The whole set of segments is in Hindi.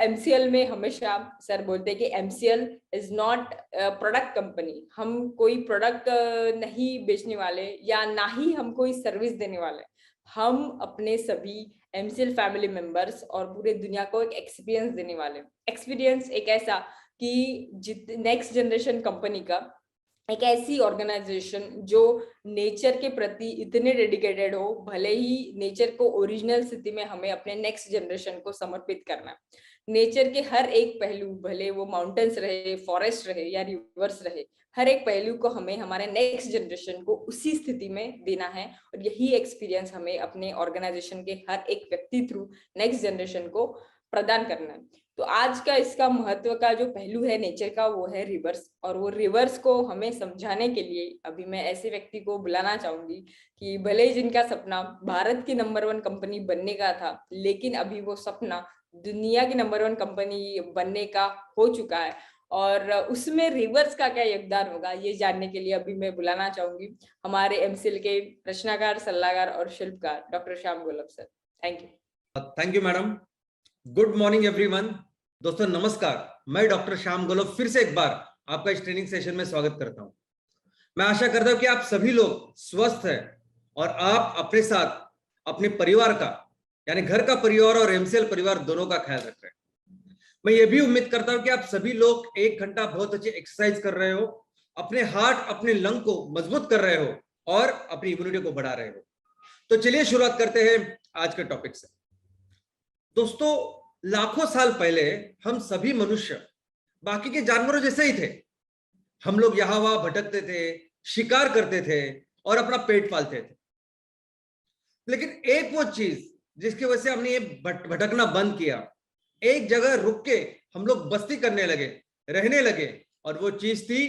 एमसीएल में हमेशा सर बोलते हैं कि MCL is not product company. हम कोई प्रोडक्ट नहीं बेचने वाले या ना ही हम कोई सर्विस देने वाले। हम अपने सभी एमसीएल फैमिली मेंबर्स और पूरे दुनिया को एक एक्सपीरियंस देने वाले। एक्सपीरियंस एक ऐसा कि नेक्स्ट जनरेशन कंपनी का एक ऐसी ऑर्गेनाइजेशन जो नेचर के प्रति इतने डेडिकेटेड हो, भले ही नेचर को ओरिजिनल स्थिति में हमें अपने नेक्स्ट जनरेशन को समर्पित करना। नेचर के हर एक पहलू, भले वो माउंटेन्स रहे, फॉरेस्ट रहे या रिवर्स रहे, हर एक पहलू को हमें हमारे नेक्स्ट जनरेशन को उसी स्थिति में देना है। और यही एक्सपीरियंस हमें अपने ऑर्गेनाइजेशन के हर एक व्यक्ति थ्रू नेक्स्ट जनरेशन को प्रदान करना है। तो आज का इसका महत्व का जो पहलू है नेचर का, वो है रिवर्स। और वो रिवर्स को हमें समझाने के लिए अभी मैं ऐसे व्यक्ति को बुलाना चाहूंगी कि भले ही जिनका सपना भारत की नंबर 1 कंपनी बनने का था, लेकिन अभी वो सपना दुनिया की नंबर 1 कंपनी बनने का हो चुका है। और उसमें रिवर्स का क्या योगदान होगा, ये जानने के लिए अभी मैं बुलाना चाहूंगी हमारे एमसीएल के रचनाकार, सलाहकार और शिल्पकार doctor Shyam Golab sir. Thank you. Thank you madam. Good morning everyone. दोस्तों नमस्कार, मैं डॉक्टर श्याम गोलब फिर से एक बार आपका इस ट्रेनिंग सेशन में स्वागत करता हूं। मैं आशा करता हूं कि आप सभी लोग स्वस्थ हैं और आप अपने साथ अपने परिवार का, यानी घर का परिवार और एमसीएल परिवार दोनों का ख्याल रख रहे हैं। मैं ये भी उम्मीद करता हूं कि आप सभी लोग 1 घंटा बहुत अच्छी एक्सरसाइज कर रहे हो, अपने हार्ट अपने लंग को मजबूत कर रहे हो और अपनी इम्यूनिटी को बढ़ा रहे हो। तो चलिए शुरुआत करते हैं आज के टॉपिक से। दोस्तों, लाखों साल पहले हम सभी मनुष्य बाकी के जानवरों जैसे ही थे। हम लोग यहां वहां भटकते थे, शिकार करते थे और अपना पेट पालते थे। लेकिन एक वो चीज जिसकी वजह से हमने ये भटकना बंद किया, एक जगह रुक के हम लोग बस्ती करने लगे, रहने लगे, और वो चीज थी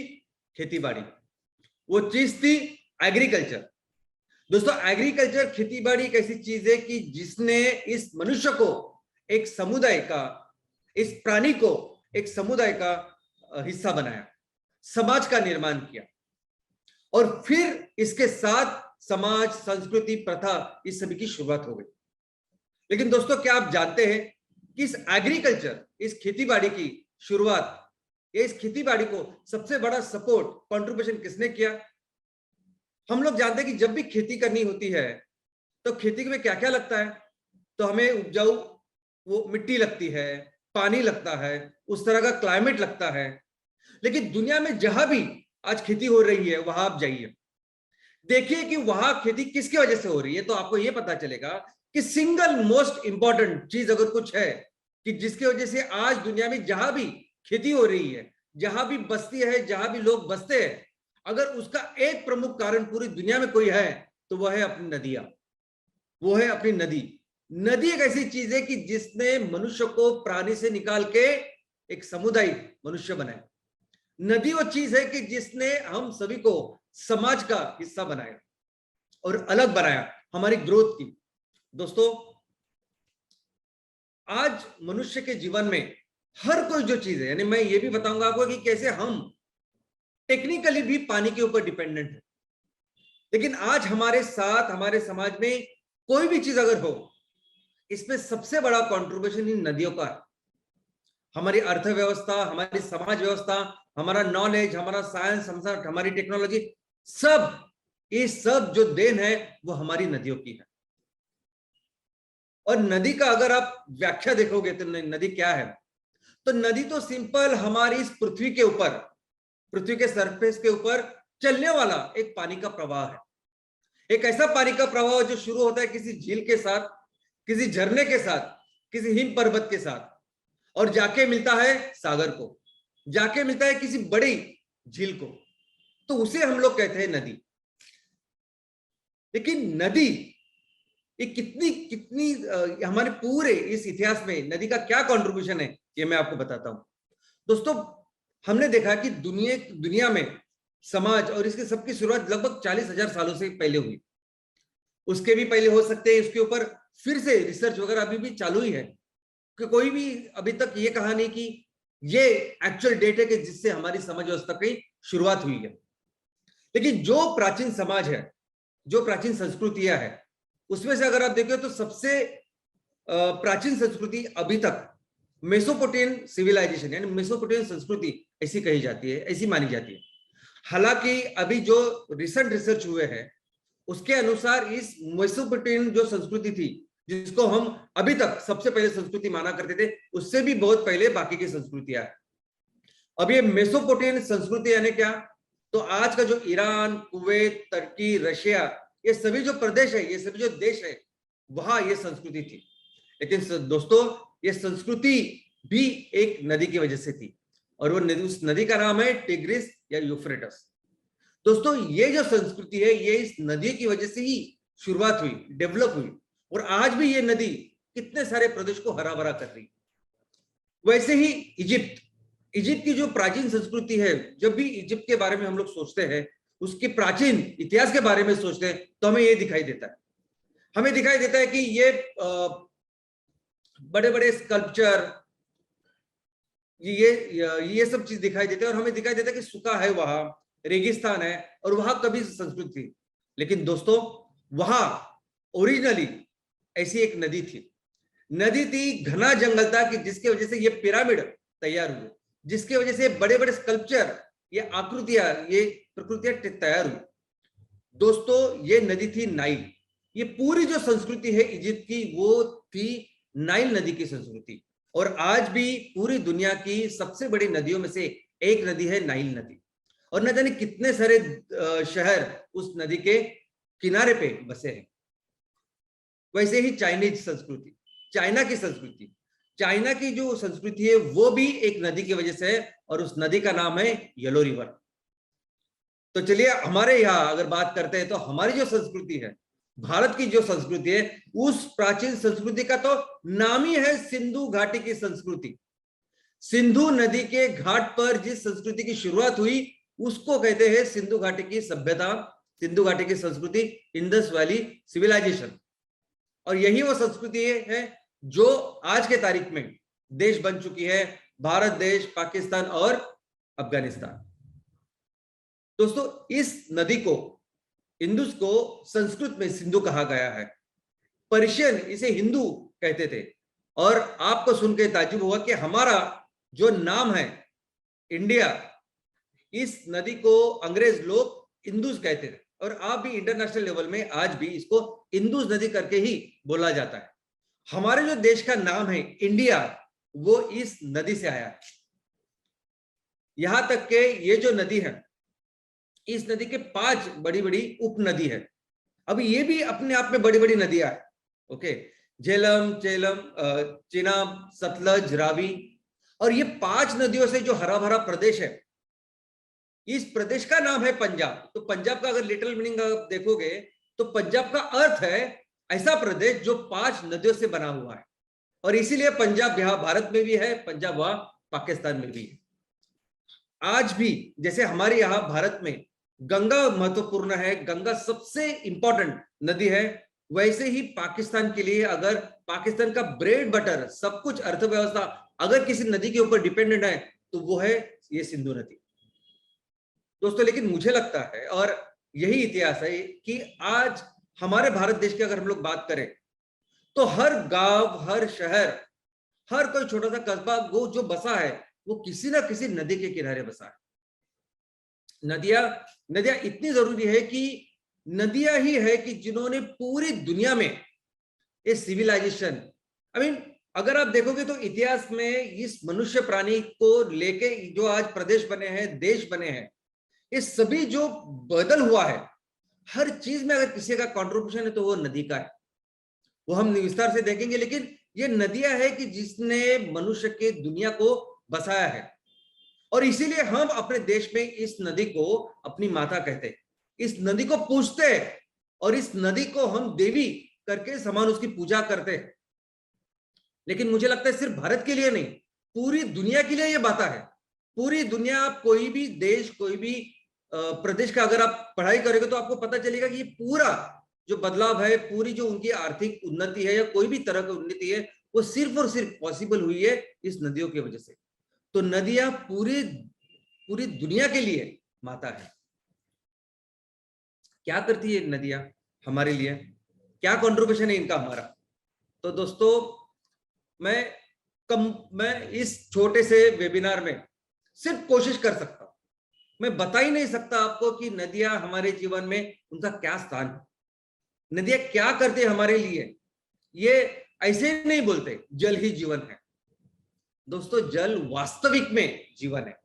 खेती बाड़ी। वो चीज थी एग्रीकल्चर। दोस्तों, एग्रीकल्चर, खेती बाड़ी एक ऐसी चीज है कि जिसने इस मनुष्य को एक समुदाय का, इस प्राणी को एक समुदाय का हिस्सा बनाया, समाज का निर्माण किया, और फिर इसके साथ समाज, संस्कृति, प्रथा, इस सभी की शुरुआत हो गई। लेकिन दोस्तों, क्या आप जानते हैं कि इस एग्रीकल्चर, इस खेतीबाड़ी की शुरुआत, इस खेतीबाड़ी को सबसे बड़ा सपोर्ट, कंट्रीब्यूशन किसने किया? हम लोग जानते हैं कि जब भी खेती करनी होती है तो खेती में क्या क्या लगता है। तो हमें उपजाऊ वो मिट्टी लगती है, पानी लगता है, उस तरह का क्लाइमेट लगता है। लेकिन दुनिया में जहां भी आज खेती हो रही है, वहां आप जाइए, देखिए कि वहां खेती किसकी वजह से हो रही है, तो आपको यह पता चलेगा कि सिंगल मोस्ट इंपॉर्टेंट चीज अगर कुछ है कि जिसकी वजह से आज दुनिया में जहां भी खेती हो रही है, जहां भी बस्ती है, जहां भी लोग बसते हैं, अगर उसका एक प्रमुख कारण पूरी दुनिया में कोई है तो वह है अपनी नदियां, वो है अपनी नदी। नदी एक ऐसी चीज है कि जिसने मनुष्य को प्राणी से निकाल के एक समुदाय मनुष्य बनाया। नदी वो चीज है कि जिसने हम सभी को समाज का हिस्सा बनाया और अलग बनाया हमारी ग्रोथ की। दोस्तों, आज मनुष्य के जीवन में हर कोई जो चीज है, यानी मैं ये भी बताऊंगा आपको कि कैसे हम टेक्निकली भी पानी के ऊपर डिपेंडेंट है, लेकिन आज हमारे साथ, हमारे समाज में कोई भी चीज अगर हो, इसमें सबसे बड़ा कंट्रीब्यूशन इन नदियों का है। हमारी अर्थव्यवस्था, हमारी समाज व्यवस्था, हमारा नॉलेज, हमारा साइंस, हमारी टेक्नोलॉजी, सब, ये सब जो देन है वो हमारी नदियों की है। और नदी का अगर आप व्याख्या देखोगे तो नदी क्या है, तो नदी तो सिंपल हमारी इस पृथ्वी के ऊपर, पृथ्वी के सरफेस के ऊपर चलने वाला एक पानी का प्रवाह है। एक ऐसा पानी का प्रवाह जो शुरू होता है किसी झील के साथ, किसी झरने के साथ, किसी हिम पर्वत के साथ, और जाके मिलता है सागर को, जाके मिलता है किसी बड़ी झील को, तो उसे हम लोग कहते हैं नदी। लेकिन नदी ये कितनी हमारे पूरे इस इतिहास में नदी का क्या कंट्रीब्यूशन है, ये मैं आपको बताता हूं। दोस्तों, हमने देखा कि दुनिया में समाज और इसके सबकी शुरुआत लगभग 40,000 सालों से पहले हुई। उसके भी पहले हो सकते हैं, इसके ऊपर फिर से रिसर्च वगैरह अभी भी चालू ही है, कि कोई भी अभी तक ये कहा नहीं कि ये एक्चुअल डेट है कि जिससे हमारी समाज व्यवस्था की शुरुआत हुई है। लेकिन जो प्राचीन समाज है, जो प्राचीन संस्कृतियां है, उसमें से अगर आप देखो तो सबसे प्राचीन संस्कृति अभी तक मेसोपोटामियन सिविलाइजेशन यानी मेसोपोटामियन संस्कृति ऐसी कही जाती है, ऐसी मानी जाती है। हालांकि अभी जो रिसेंट रिसर्च हुए हैं उसके अनुसार इस मेसोपोटामियन जो संस्कृति थी, जिसको हम अभी तक सबसे पहले संस्कृति माना करते थे, उससे भी बहुत पहले बाकी की संस्कृतियां हैं। अब ये मेसोपोटामियन संस्कृति यानी क्या? तो आज का जो ईरान, कुवैत, तुर्की, रशिया, ये सभी जो प्रदेश है, ये सभी जो देश है, वहां ये संस्कृति थी। लेकिन दोस्तों, ये संस्कृति भी एक नदी की वजह से थी, और वो नदी, उस नदी का नाम है टिग्रिस या यूफ्रेटस। दोस्तों, ये जो संस्कृति है, ये इस नदी की वजह से ही शुरुआत हुई, डेवलप हुई, और आज भी ये नदी कितने सारे प्रदेश को हरा भरा कर रही। वैसे ही इजिप्ट की जो प्राचीन संस्कृति है, जब भी इजिप्ट के बारे में हम लोग सोचते हैं, उसके प्राचीन इतिहास के बारे में सोचते हैं, तो हमें ये दिखाई देता है, हमें दिखाई देता है कि ये बड़े बड़े स्कल्पचर, ये सब चीज दिखाई देते हैं, और हमें दिखाई देता है कि सूखा है, वहां रेगिस्तान है, और वहां कभी संस्कृति थी। लेकिन दोस्तों, वहां ओरिजिनली ऐसी एक नदी थी, घना जंगल था, कि जिसकी वजह से ये पिरामिड तैयार हुए, जिसकी वजह से बड़े बड़े स्कल्पचर, ये आकृतियां, ये प्रकृतियां तैयार हुई। दोस्तों, ये नदी थी नाइल। ये पूरी जो संस्कृति है इजिप्ट की, वो थी नाइल नदी की संस्कृति, और आज भी पूरी दुनिया की सबसे बड़ी नदियों में से एक नदी है नाइल नदी, और न जाने कितने सारे शहर उस नदी के किनारे पे बसे हैं। वैसे ही चाइनीज संस्कृति, चाइना की जो संस्कृति है, वो भी एक नदी की वजह से है, और उस नदी का नाम है येलो रिवर। तो चलिए, हमारे यहाँ अगर बात करते हैं, तो हमारी जो संस्कृति है, भारत की जो संस्कृति है, उस प्राचीन संस्कृति का तो नाम ही है सिंधु घाटी की संस्कृति। सिंधु नदी के घाट पर जिस संस्कृति की शुरुआत हुई, उसको कहते हैं सिंधु घाटी की सभ्यता, सिंधु घाटी की संस्कृति, इंडस वैली सिविलाइजेशन। और यही वो संस्कृति है जो आज के तारीख में देश बन चुकी है, भारत देश, पाकिस्तान और अफगानिस्तान। दोस्तों, इस नदी को, इंदुस को संस्कृत में सिंधु कहा गया है, पर्शियन इसे हिंदू कहते थे। और आपको सुन के ताज्जुब होगा कि हमारा जो नाम है इंडिया, इस नदी को अंग्रेज लोग इंदुस कहते थे, और आप भी इंटरनेशनल लेवल में आज भी इसको इंदुस नदी करके ही बोला जाता है। हमारे जो देश का नाम है इंडिया, वो इस नदी से आया है। यहां तक के ये जो नदी है, इस नदी के 5 बड़ी बड़ी उप नदी है। अब ये भी अपने आप में बड़ी बड़ी नदियां है, ओके, झेलम, चेनाब, सतलज, रावी, और ये 5 नदियों से जो हरा भरा प्रदेश है, इस प्रदेश का नाम है पंजाब। तो पंजाब का अगर लिटिल मीनिंग आप देखोगे, तो पंजाब का अर्थ है ऐसा प्रदेश जो 5 नदियों से बना हुआ है, और इसीलिए पंजाब यहां भारत में भी है, पंजाब वहां पाकिस्तान में भी है। आज भी जैसे हमारे यहाँ भारत में गंगा महत्वपूर्ण है, गंगा सबसे इंपॉर्टेंट नदी है, वैसे ही पाकिस्तान के लिए, अगर पाकिस्तान का ब्रेड बटर, सब कुछ अर्थव्यवस्था अगर किसी नदी के ऊपर डिपेंडेंट है, तो वो है ये सिंधु नदी। दोस्तों, लेकिन मुझे लगता है, और यही इतिहास है, कि आज हमारे भारत देश की अगर हम लोग बात करें, तो हर गांव, हर शहर, हर कोई छोटा सा कस्बा वो जो बसा है, वो किसी ना किसी नदी के किनारे बसा है। नदियां इतनी जरूरी है कि नदियां ही है कि जिन्होंने पूरी दुनिया में ये सिविलाइजेशन, अगर आप देखोगे तो इतिहास में इस मनुष्य प्राणी को लेके जो आज प्रदेश बने हैं, देश बने हैं, ये सभी जो बदल हुआ है, हर चीज में अगर किसी का कंट्रीब्यूशन है तो वो नदी का है। वो हम विस्तार से देखेंगे, लेकिन ये नदियां है कि जिसने मनुष्य के दुनिया को बसाया है, और इसीलिए हम अपने देश में इस नदी को अपनी माता कहते हैं, इस नदी को पूजते हैं, और इस नदी को हम देवी करके समान उसकी पूजा करते हैं। लेकिन मुझे लगता है सिर्फ भारत के लिए नहीं, पूरी दुनिया के लिए ये बात है। पूरी दुनिया, आप कोई भी देश, कोई भी प्रदेश का अगर आप पढ़ाई करेंगे, तो आपको पता चलेगा कि ये पूरा जो बदलाव है, पूरी जो उनकी आर्थिक उन्नति है या कोई भी तरह की उन्नति है, वो सिर्फ और सिर्फ पॉसिबल हुई है इस नदियों की वजह से। तो नदियां पूरी दुनिया के लिए माता है। क्या करती है नदियां हमारे लिए, क्या कंट्रीब्यूशन है इनका हमारा? तो दोस्तों, मैं मैं इस छोटे से वेबिनार में सिर्फ कोशिश कर सकता हूं। मैं बता ही नहीं सकता आपको कि नदियां हमारे जीवन में उनका क्या स्थान है, नदियां क्या करते हैं हमारे लिए। ये ऐसे नहीं बोलते जल ही जीवन है। दोस्तों, जल वास्तविक में जीवन है।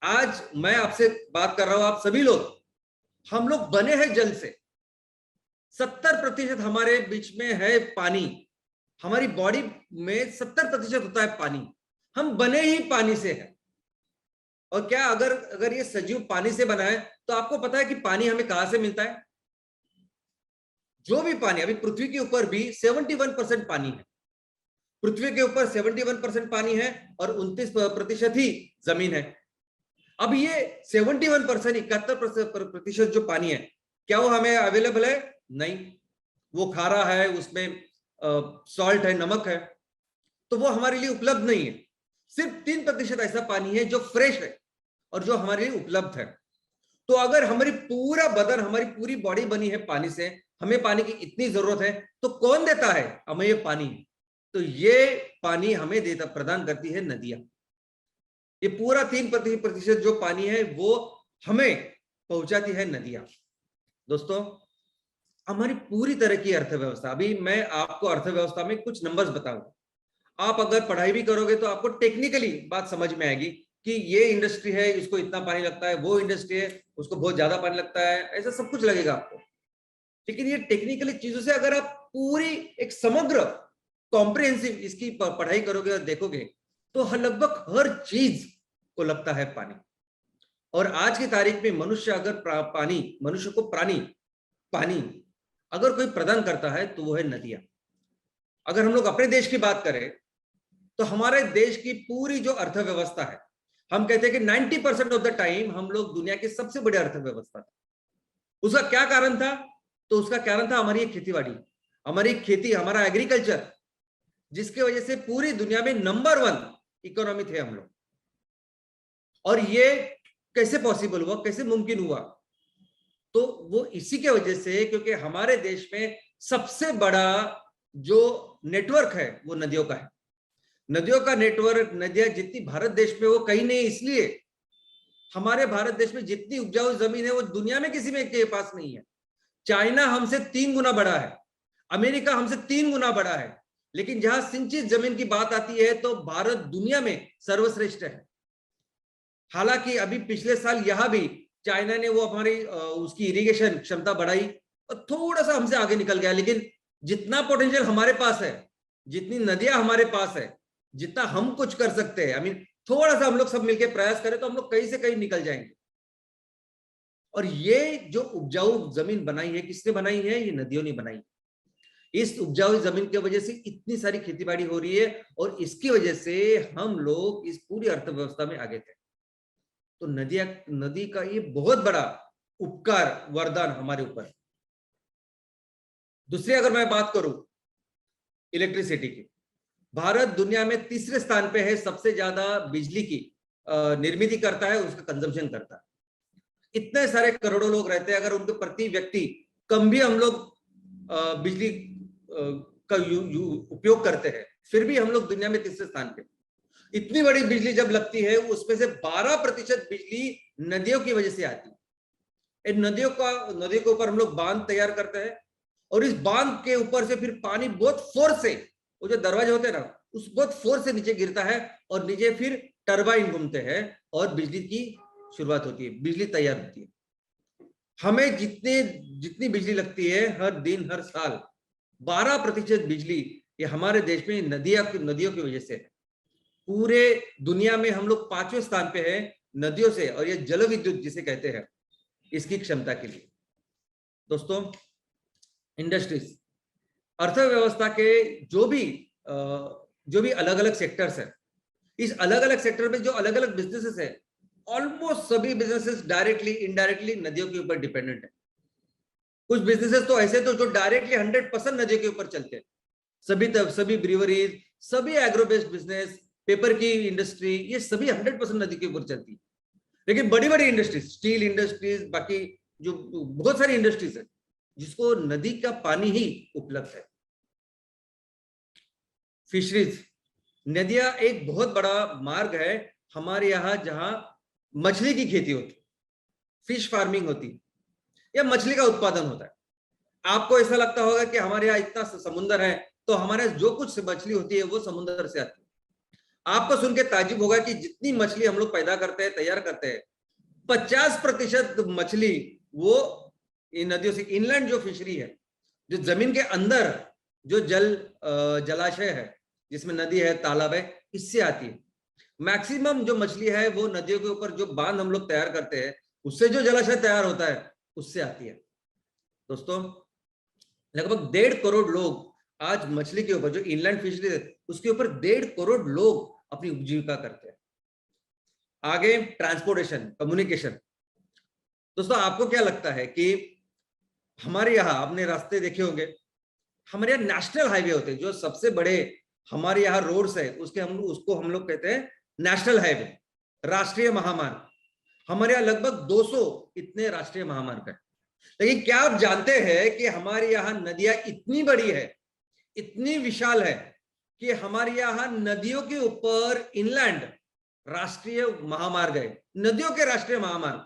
आज मैं आपसे बात कर रहा हूं, आप सभी लोग, हम लोग बने हैं जल से। 70% हमारे बीच में है पानी। हमारी बॉडी में 70% होता है पानी। हम बने ही पानी से हैं। और क्या अगर ये सजीव पानी से बना है, तो आपको पता है कि पानी हमें कहां से मिलता है? जो भी पानी, अभी पृथ्वी के ऊपर भी 71% पानी है। पृथ्वी के ऊपर 71% पानी है और 29% ही जमीन है। अब ये 71%, 71% जो पानी है, क्या वो हमें अवेलेबल है? नहीं। वो खारा है, उसमें सॉल्ट है, नमक है, तो वो हमारे लिए उपलब्ध नहीं है। सिर्फ 3% ऐसा पानी है जो फ्रेश है और जो हमारे लिए उपलब्ध है। तो अगर हमारी पूरा बदन, हमारी पूरी बॉडी बनी है पानी से, हमें पानी की इतनी जरूरत है, तो कौन देता है हमें ये पानी? तो ये पानी हमें देता, प्रदान करती है नदियां। ये पूरा 3% जो पानी है वो हमें पहुंचाती है नदियां। दोस्तों, हमारी पूरी तरह की अर्थव्यवस्था, अभी मैं आपको अर्थव्यवस्था में कुछ नंबर्स बताऊंगा। आप अगर पढ़ाई भी करोगे तो आपको टेक्निकली बात समझ में आएगी कि ये इंडस्ट्री है, इसको इतना पानी लगता है, वो इंडस्ट्री है, उसको बहुत ज्यादा पानी लगता है, ऐसा सब कुछ लगेगा आपको। लेकिन ये टेक्निकली चीजों से अगर आप पूरी एक समग्र कॉम्प्रिहेंसिव इसकी पढ़ाई करोगे और देखोगे, तो लगभग हर चीज को लगता है पानी। और आज की तारीख में मनुष्य को पानी अगर कोई प्रदान करता है तो वो है नदियां। अगर हम लोग अपने देश की बात करें, तो हमारे देश की पूरी जो अर्थव्यवस्था है, हम कहते हैं कि 90% ऑफ द टाइम हम लोग दुनिया की सबसे बड़ी अर्थव्यवस्था था। उसका क्या कारण था? तो उसका कारण था हमारी खेतीबाड़ी, हमारी खेती, हमारा एग्रीकल्चर, जिसके वजह से पूरी दुनिया में नंबर 1 इकोनॉमी थे हम लोग। और ये कैसे पॉसिबल हुआ, कैसे मुमकिन हुआ? तो वो इसी के वजह से, क्योंकि हमारे देश में सबसे बड़ा जो नेटवर्क है वो नदियों का है। नदियों का नेटवर्क, नदियां जितनी भारत देश में, वो कहीं नहीं। इसलिए हमारे भारत देश में जितनी उपजाऊ जमीन है वो दुनिया में किसी में के पास नहीं है। चाइना हमसे 3 गुना बड़ा है, अमेरिका हमसे 3 गुना बड़ा है, लेकिन जहां सिंचित जमीन की बात आती है तो भारत दुनिया में सर्वश्रेष्ठ है। हालांकि अभी पिछले साल यहां भी चाइना ने वो हमारी उसकी इरिगेशन क्षमता बढ़ाई और थोड़ा सा हमसे आगे निकल गया। लेकिन जितना पोटेंशियल हमारे पास है, जितनी नदियां हमारे पास है, जितना हम कुछ कर सकते हैं, थोड़ा सा हम लोग सब मिलकर प्रयास करें तो हम लोग कहीं से कहीं निकल जाएंगे। और ये जो उपजाऊ जमीन बनाई है, किसने बनाई है? ये नदियों ने बनाई। इस उपजाऊ जमीन की वजह से इतनी सारी खेतीबाड़ी हो रही है और इसकी वजह से हम लोग इस पूरी अर्थव्यवस्था में आगे थे। तो नदी का ये बहुत बड़ा उपकार, वरदान हमारे ऊपर। दूसरी अगर मैं बात करूं इलेक्ट्रिसिटी की, भारत दुनिया में तीसरे स्थान पे है, सबसे ज्यादा बिजली की निर्मित करता है, उसका कंजम्पशन करता है। इतने सारे करोड़ों लोग रहते हैं, अगर उनके प्रति व्यक्ति कम भी हम लोग बिजली का उपयोग करते हैं, फिर भी हम लोग दुनिया में तीसरे स्थान पे। इतनी बड़ी बिजली जब लगती है, उसमें से 12% बिजली नदियों की वजह से आती है। नदियों के ऊपर हम लोग बांध तैयार करते हैं और इस बांध के ऊपर से फिर पानी बहुत फोर्स से, वो जो दरवाजे होते हैं ना, उस बहुत फोर्स से नीचे गिरता है और नीचे फिर टरबाइन घूमते हैं और बिजली की शुरुआत होती है, बिजली तैयार होती है। हमें जितनी बिजली लगती है हर दिन, हर साल, 12% बिजली ये हमारे देश में नदियों की वजह से है। पूरे दुनिया में हम लोग 5वें स्थान पे हैं नदियों से, और ये जल विद्युत जिसे कहते हैं, इसकी क्षमता के लिए। दोस्तों, इंडस्ट्रीज, अर्थव्यवस्था के जो भी अलग अलग सेक्टर्स है, इस अलग अलग सेक्टर में जो अलग अलग बिजनेसेस है, ऑलमोस्ट सभी बिजनेसेस डायरेक्टली इनडायरेक्टली नदियों के ऊपर डिपेंडेंट है। कुछ बिजनेसेस तो ऐसे तो जो डायरेक्टली 100% नदियों के ऊपर चलते हैं। सभी ब्रीवरीज, सभी एग्रो बेस्ड बिजनेस, पेपर की इंडस्ट्री, ये सभी 100% नदी के ऊपर चलती है। लेकिन बड़ी बड़ी इंडस्ट्रीज, स्टील इंडस्ट्रीज, बाकी जो बहुत सारी इंडस्ट्रीज है जिसको नदी का पानी ही उपलब्ध है। फिशरीज, नदियां एक बहुत बड़ा मार्ग है हमारे यहाँ, जहां मछली की खेती होती, फिश फार्मिंग होती या मछली का उत्पादन होता है। आपको ऐसा लगता होगा कि हमारे यहाँ इतना समुद्र है, तो हमारे जो कुछ मछली होती है वो समुद्र से आती है। आपको सुन के ताज्जुब होगा कि जितनी मछली हम लोग पैदा करते हैं, तैयार करते हैं, 50% मछली वो इन नदियों से, इनलैंड जो फिशरी है, जो जमीन के अंदर जो जलाशय है, जिसमें नदी है, तालाब है, इससे आती है। मैक्सिमम जो मछली है वो नदियों के ऊपर जो बांध हम लोग तैयार करते हैं, उससे जो जलाशय तैयार होता है उससे आती है। दोस्तों, लगभग 1.5 करोड़ लोग आज मछली के ऊपर, जो इनलैंड फिशरी है उसके ऊपर 1.5 करोड़ लोग अपनी उपजीविका करते हैं। आगे ट्रांसपोर्टेशन, कम्युनिकेशन। दोस्तों, आपको क्या लगता है कि हमारे यहाँ आपने रास्ते देखे होंगे, हमारे यहाँ नेशनल हाईवे होते हैं, जो सबसे बड़े हमारे यहाँ रोड्स है उसको हम लोग कहते हैं नेशनल हाईवे, राष्ट्रीय महामार्ग। हमारे यहाँ लगभग 200 इतने राष्ट्रीय महामार्ग है। लेकिन क्या आप जानते हैं कि हमारे यहाँ नदियां इतनी बड़ी है, इतनी विशाल है कि हमारे यहाँ नदियों के ऊपर इनलैंड राष्ट्रीय महामार्ग है, नदियों के राष्ट्रीय महामार्ग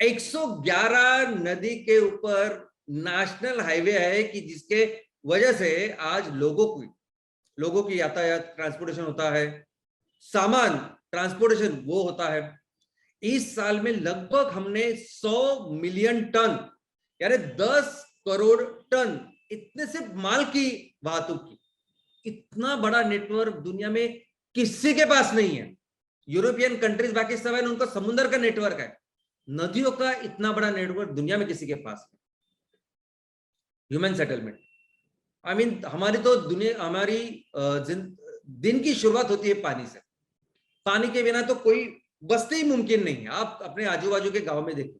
111 नदी के ऊपर नेशनल हाईवे है, कि जिसके वजह से आज लोगों की यातायात, ट्रांसपोर्टेशन होता है, सामान ट्रांसपोर्टेशन वो होता है। इस साल में लगभग हमने 100 मिलियन टन यानी 10 करोड़ टन इतने से माल की वाहतूक की। इतना बड़ा नेटवर्क दुनिया में किसी के पास नहीं है। यूरोपियन कंट्रीज बाकी सब है, उनका समुद्र का नेटवर्क है, नदियों का इतना बड़ा नेटवर्क दुनिया में किसी के पास नहीं। ह्यूमन सेटलमेंट, आई मीन हमारी तो दुनिया, हमारी दिन की शुरुआत होती है पानी से। पानी के बिना तो कोई बसते ही मुमकिन नहीं है। आप अपने आजू बाजू के गांव में देखो,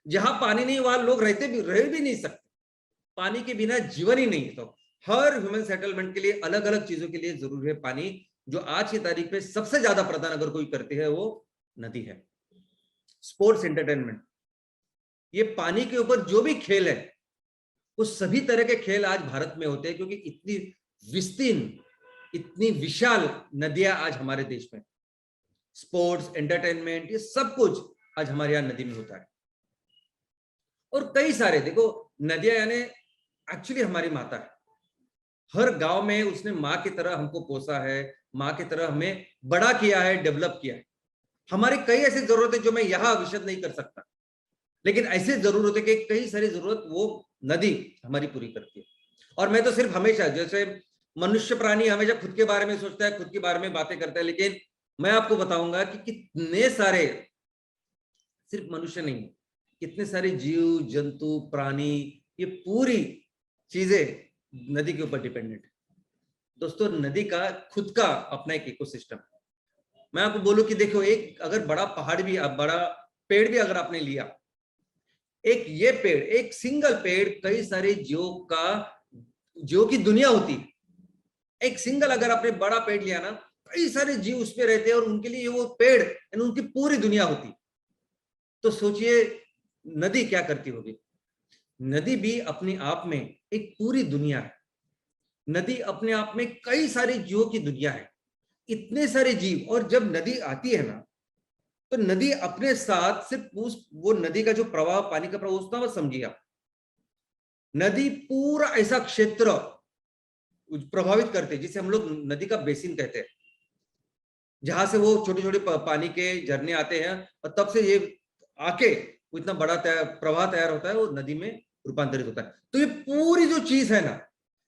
जहां पानी नहीं वहां लोग रह भी नहीं सकते। पानी के बिना जीवन ही नहीं है। तो हर ह्यूमन सेटलमेंट के लिए अलग अलग चीजों के लिए जरूरी है पानी। जो आज की तारीख में सबसे ज्यादा प्रदान अगर कोई करती है वो नदी है। स्पोर्ट्स, एंटरटेनमेंट, ये पानी के ऊपर जो भी खेल है वो सभी तरह के खेल आज भारत में होते हैं, क्योंकि इतनी विस्तीर्ण, इतनी विशाल नदियां आज हमारे देश में। स्पोर्ट्स, एंटरटेनमेंट, ये सब कुछ आज हमारे यहाँ नदी में होता है। और कई सारे, देखो नदियां यानी एक्चुअली हमारी माता है। हर गांव में उसने माँ की तरह हमको पोसा है, माँ की तरह हमें बड़ा किया है, डेवलप किया है। हमारी कई ऐसी जरूरतें जो मैं यहाँ विशद नहीं कर सकता, लेकिन ऐसी जरूरत है कि कई सारी जरूरत वो नदी हमारी पूरी करती है। और मैं तो सिर्फ हमेशा, जैसे मनुष्य प्राणी हमेशा खुद के बारे में सोचता है, खुद के बारे में बातें करता है, लेकिन मैं आपको बताऊंगा कि कितने सारे, सिर्फ मनुष्य नहीं, कितने सारे जीव जंतु प्राणी, ये पूरी चीजें नदी के ऊपर डिपेंडेंट है। दोस्तों, नदी का खुद का अपना एक इकोसिस्टम है। मैं आपको बोलूं कि देखो, एक अगर बड़ा पहाड़ भी, बड़ा पेड़ भी अगर आपने लिया, एक ये पेड़, एक सिंगल पेड़ कई सारे जीवों की दुनिया होती है। एक सिंगल अगर आपने बड़ा पेड़ लिया ना, कई सारे जीव उस पे रहते हैं और उनके लिए वो पेड़ यानी उनकी पूरी दुनिया होती। तो सोचिए नदी क्या करती होगी। नदी भी अपने आप में एक पूरी दुनिया है। नदी अपने आप में कई सारे जीवों की दुनिया है, इतने सारे जीव। और जब नदी आती है ना, तो नदी अपने साथ सिर्फ वो नदी का जो प्रवाह, पानी का प्रवाह, उतना मत समझिए आप। नदी पूरा ऐसा क्षेत्र प्रभावित करते हैं जिसे हम लोग नदी का बेसिन कहते हैं, जहां से वो छोटे छोटे पानी के झरने आते हैं और तब से ये आके वो इतना बड़ा प्रवाह तैयार होता है, वो नदी में रूपांतरित होता है। तो ये पूरी जो चीज है ना,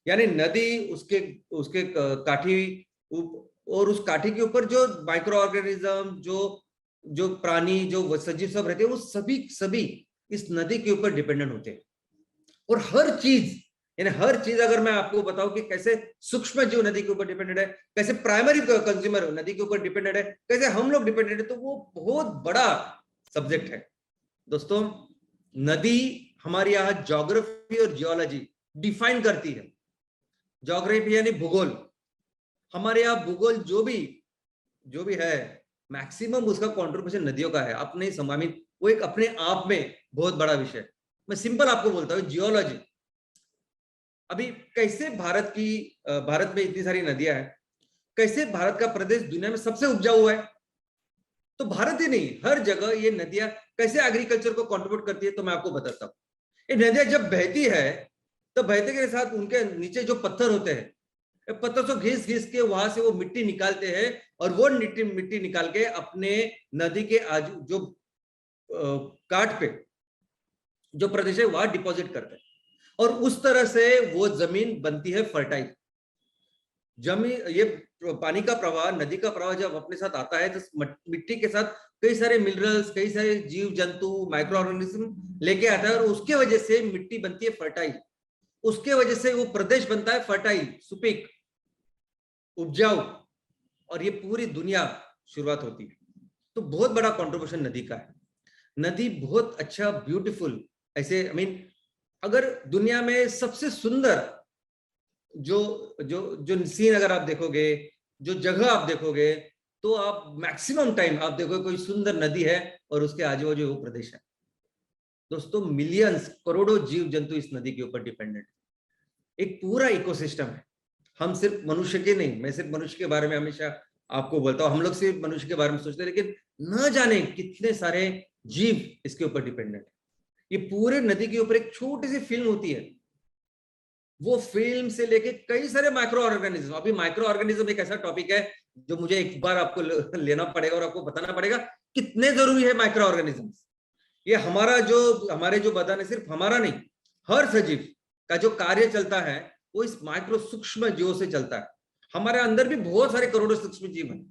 यानी नदी, उसके उसके काठी, और उस काठी के ऊपर जो माइक्रो ऑर्गेनिज्म, जो प्राणी, जो सजीव सब रहते हैं, वो सभी इस नदी के ऊपर डिपेंडेंट होते हैं। और हर चीज, यानी हर चीज अगर मैं आपको बताऊं कि कैसे सूक्ष्म जीव नदी के ऊपर डिपेंडेंट है, कैसे प्राइमरी कंज्यूमर नदी के ऊपर डिपेंडेंट है, कैसे हम लोग डिपेंडेंट है, तो वो बहुत बड़ा सब्जेक्ट है। दोस्तों, नदी हमारे यहाँ ज्योग्राफी और जियोलॉजी डिफाइन करती है। ज्योग्राफी यानी भूगोल, हमारे यहाँ भूगोल जो भी है, मैक्सिमम उसका कंट्रीब्यूशन नदियों का है। आप नहीं समझ, वो एक अपने आप में बहुत बड़ा विषय। मैं सिंपल आपको बोलता हूँ, जियोलॉजी। अभी कैसे भारत में इतनी सारी नदियां हैं, कैसे भारत का प्रदेश दुनिया में सबसे उपजाऊ है। तो भारत ही नहीं, हर जगह ये नदियां कैसे एग्रीकल्चर को कंट्रीब्यूट करती है, तो मैं आपको बताता हूँ। ये नदियां जब बहती है, तो बहते के साथ उनके नीचे जो पत्थर होते हैं, पत्थर से घिस घिस के वहां से वो मिट्टी निकालते हैं, और वो मिट्टी निकाल के अपने नदी के आजू जो काट पे जो प्रदेश है वहां डिपॉजिट करते हैं, और उस तरह से वो जमीन बनती है फर्टाइल। जमीन, ये पानी का प्रवाह, नदी का प्रवाह जब अपने साथ आता है, तो मिट्टी के साथ कई सारे मिनरल्स, कई सारे जीव जंतु, माइक्रो ऑर्गेनिज्म लेके आता है, और उसके वजह से मिट्टी बनती है फर्टाइल। उसके वजह से वो प्रदेश बनता है फर्टाइल, सुपीक, उपजाऊ, और ये पूरी दुनिया शुरुआत होती है। तो बहुत बड़ा कंट्रीब्यूशन नदी का है। नदी बहुत अच्छा, ब्यूटीफुल, ऐसे अगर दुनिया में सबसे सुंदर जो जो जो सीन अगर आप देखोगे, जो जगह आप देखोगे, तो आप मैक्सिमम टाइम आप देखोगे कोई सुंदर नदी है और उसके आजू बाजू वो प्रदेश है। दोस्तों, मिलियंस, करोड़ों जीव जंतु इस नदी के ऊपर डिपेंडेंट है। एक पूरा इकोसिस्टम है। हम सिर्फ मनुष्य के नहीं, मैं सिर्फ मनुष्य के बारे में हमेशा आपको बोलता हूँ, हम लोग सिर्फ मनुष्य के बारे में सोचते हैं, लेकिन न जाने कितने सारे जीव इसके ऊपर डिपेंडेंट है। ये पूरे नदी के ऊपर एक छोटी सी फिल्म होती है, वो फिल्म से लेके कई सारे माइक्रो ऑर्गेनिज्म। अभी माइक्रो ऑर्गेनिज्म एक ऐसा टॉपिक है जो मुझे एक बार आपको लेना पड़ेगा और आपको बताना पड़ेगा कितने जरूरी है माइक्रो ऑर्गेनिज्म। ये हमारे जो बदन है, सिर्फ हमारा नहीं, हर सजीव का जो कार्य चलता है वो इस माइक्रो सूक्ष्म जीवों से चलता है। हमारे अंदर भी बहुत सारे करोड़ों सूक्ष्म जीव हैं।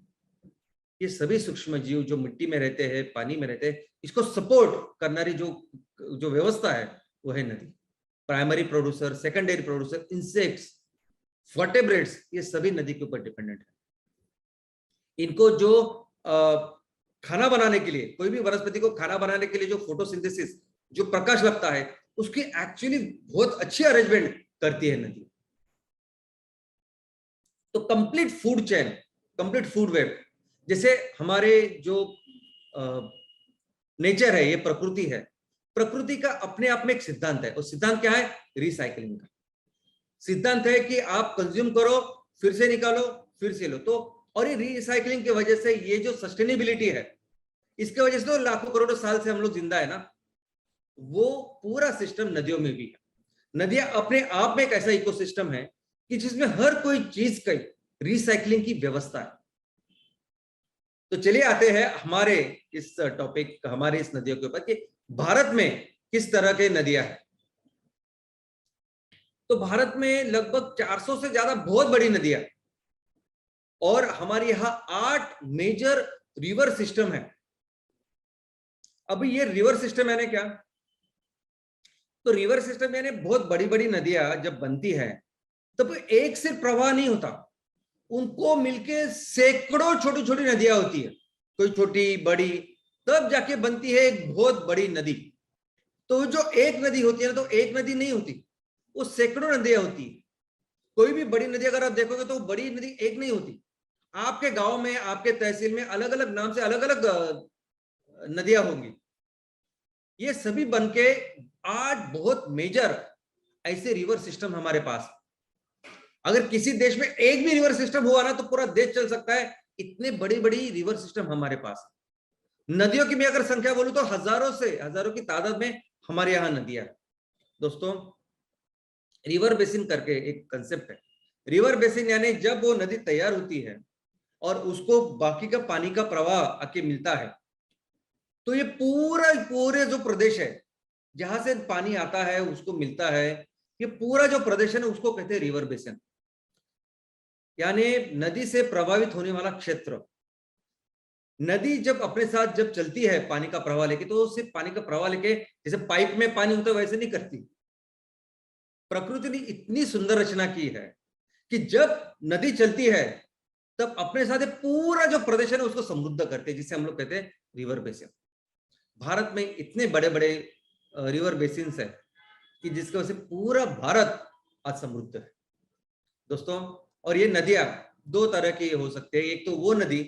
ये सभी सूक्ष्म जीव जो मिट्टी में रहते हैं, पानी में रहते हैं, इसको सपोर्ट करने जो व्यवस्था है वो है नदी। Primary producer, secondary producer, insects, vertebrates, ये सभी नदी के ऊपर डिपेंडेंट है। इनको जो खाना बनाने के लिए, कोई भी वनस्पति को खाना बनाने के लिए जो फोटोसिंथेसिस, जो प्रकाश लगता है, उसकी एक्चुअली बहुत अच्छी अरेंजमेंट करती है नदी। तो complete food chain, complete food web, जैसे हमारे जो नेचर है, ये प्रकृति है, प्रकृति का अपने आप में एक सिद्धांत है। और सिद्धांत क्या है? रिसाइकलिंग का सिद्धांत है कि आप कंज्यूम करो, फिर से निकालो, फिर से लो। तो और ये रिसाइकलिंग की वजह से, ये जो सस्टेनेबिलिटी है, इसके वजह से तो लाखों करोड़ों साल से हम लोग जिंदा है ना। वो पूरा सिस्टम नदियों में भी है। नदियां अपने आप में एक ऐसा इकोसिस्टम है कि जिसमें हर कोई चीज की रिसाइकलिंग की व्यवस्था है। तो चलिए आते हैं हमारे इस टॉपिक, हमारे इस नदियों के ऊपर कि भारत में किस तरह के नदियां हैं। तो भारत में लगभग 400 से ज्यादा बहुत बड़ी नदियां, और हमारे यहां 8 मेजर रिवर सिस्टम है। अभी ये रिवर सिस्टम यानी क्या? तो रिवर सिस्टम यानी बहुत बड़ी बड़ी नदियां जब बनती है, तब एक से प्रवाह नहीं होता, उनको मिलके सैकड़ों छोटी छोटी नदियां होती है, कोई छोटी बड़ी, तब जाके बनती है एक बहुत बड़ी नदी। तो जो एक नदी होती है ना, तो एक नदी नहीं होती, वो सैकड़ों नदियां होती है। कोई भी बड़ी नदी अगर आप देखोगे तो बड़ी नदी एक नहीं होती। आपके गांव में, आपके तहसील में अलग अलग नाम से अलग अलग नदियां होंगी। ये सभी बनके 8 बहुत मेजर ऐसे रिवर सिस्टम हमारे पास। अगर किसी देश में एक भी रिवर सिस्टम हुआ ना, तो पूरा देश चल सकता है। इतने बड़ी बड़ी रिवर सिस्टम हमारे पास। नदियों की मैं अगर संख्या बोलूं तो हजारों की तादाद में हमारे यहां नदियां हैं। दोस्तों, रिवर बेसिन करके एक कंसेप्ट है। रिवर बेसिन यानी जब वो नदी तैयार होती है और उसको बाकी का पानी का प्रवाह आके मिलता है, तो ये पूरे जो प्रदेश है जहां से पानी आता है, उसको मिलता है, ये पूरा जो प्रदेश है ना, उसको कहते हैं रिवर बेसिन। यानी नदी से प्रभावित होने वाला क्षेत्र। नदी जब अपने साथ जब चलती है पानी का प्रवाह लेके, तो सिर्फ पानी का प्रवाह लेके, जैसे पाइप में पानी होता है वैसे नहीं करती। प्रकृति ने इतनी सुंदर रचना की है कि जब नदी चलती है, तब अपने साथ पूरा जो प्रदेश है ना, उसको समृद्ध करते हैं, जिसे हम लोग कहते हैं रिवर बेसिन। भारत में इतने बड़े बड़े रिवर बेसिन है कि जिसकी वजह से पूरा भारत आज समृद्ध है दोस्तों। और ये नदियां 2 तरह की हो सकते हैं। एक तो वो नदी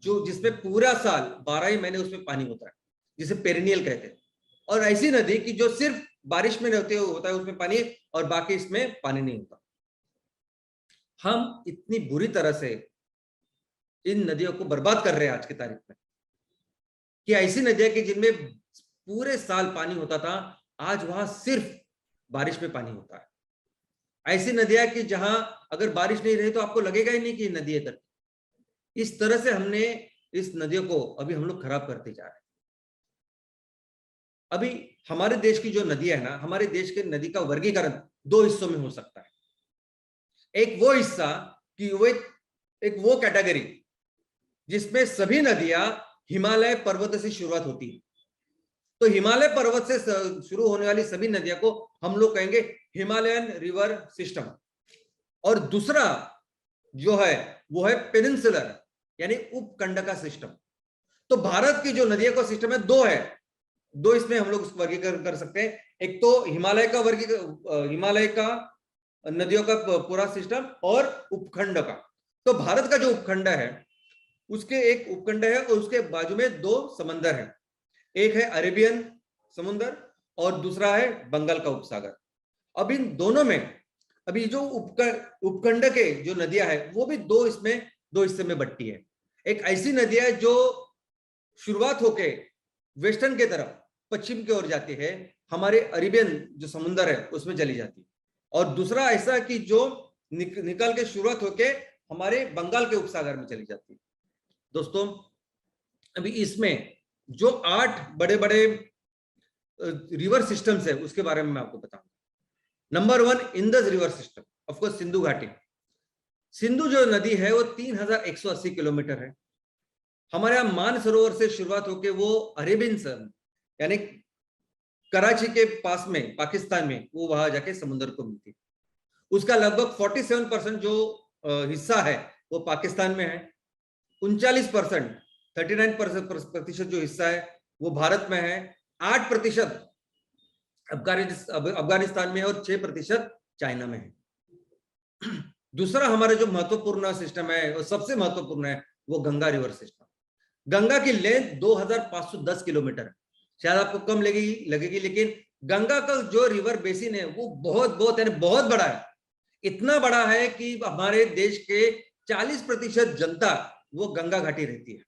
जो जिसमें पूरा साल 12 ही महीने उसमें पानी होता है, जिसे पेरिनियल कहते हैं। और ऐसी नदी की जो सिर्फ बारिश में होता है उसमें पानी, और बाकी इसमें पानी नहीं होता। हम इतनी बुरी तरह से इन नदियों को बर्बाद कर रहे हैं आज की तारीख में, कि ऐसी नदियां कि जिनमें पूरे साल पानी होता था, आज वहां सिर्फ बारिश में पानी होता है। ऐसी नदियां कि जहां अगर बारिश नहीं रही तो आपको लगेगा ही नहीं कि नदी है तरफ। इस तरह से हमने इस नदियों को अभी हम लोग खराब करते जा रहे हैं। अभी हमारे देश की जो नदियां है ना, हमारे देश के नदी का वर्गीकरण दो हिस्सों में हो सकता है। एक वो हिस्सा कि एक वो कैटेगरी जिसमें सभी नदियां हिमालय पर्वत से शुरुआत होती है, तो हिमालय पर्वत से शुरू होने वाली सभी नदियों को हम लोग कहेंगे हिमालयन रिवर सिस्टम। और दूसरा जो है वो है पेनिनसुलर यानी उपखंड का सिस्टम। तो भारत की जो नदियों का सिस्टम है दो है, दो इसमें हम लोग वर्गीकरण कर सकते हैं। एक तो हिमालय का नदियों का पूरा सिस्टम और उपखंड का। तो भारत का जो उपखंड है उसके एक उपखंड है और उसके बाजू में दो समंदर हैं, एक है अरेबियन समुद्र और दूसरा है बंगाल का उपसागर। अब इन दोनों में अभी जो उपखंड के जो नदियां है वो भी दो हिस्से में बंटती है। एक ऐसी नदियां है जो शुरुआत होके वेस्टर्न के तरफ पश्चिम की ओर जाती है, हमारे अरेबियन जो समुद्र है उसमें चली जाती है, और दूसरा ऐसा कि जो निकल के शुरुआत होके हमारे बंगाल के उपसागर में चली जाती है। दोस्तों अभी इसमें जो 8 बड़े बड़े रिवर सिस्टम्स है उसके बारे में मैं आपको बताऊंगा। Number 1 Indus river system, of course Sindhu घाटी। सिंधु जो नदी है वो 3180 किलोमीटर है। हमारे यहाँ मानसरोवर से शुरुआत होकर वो अरेबियन यानी कराची के पास में पाकिस्तान में वो वहां जाके समुद्र को मिलती है। उसका लगभग 47% जो हिस्सा है वो पाकिस्तान में है, 39% जो हिस्सा है वो भारत में है, 8% अफगानिस्तान में है और 6% चाइना में है। दूसरा हमारा जो महत्वपूर्ण सिस्टम है और सबसे महत्वपूर्ण है वो गंगा रिवर सिस्टम। गंगा की लेंथ 2510 किलोमीटर है। शायद आपको कम लगेगी लेकिन गंगा का जो रिवर बेसिन है वो बहुत यानी बहुत बड़ा है। इतना बड़ा है कि हमारे देश के 40% जनता वो गंगा घाटी रहती है।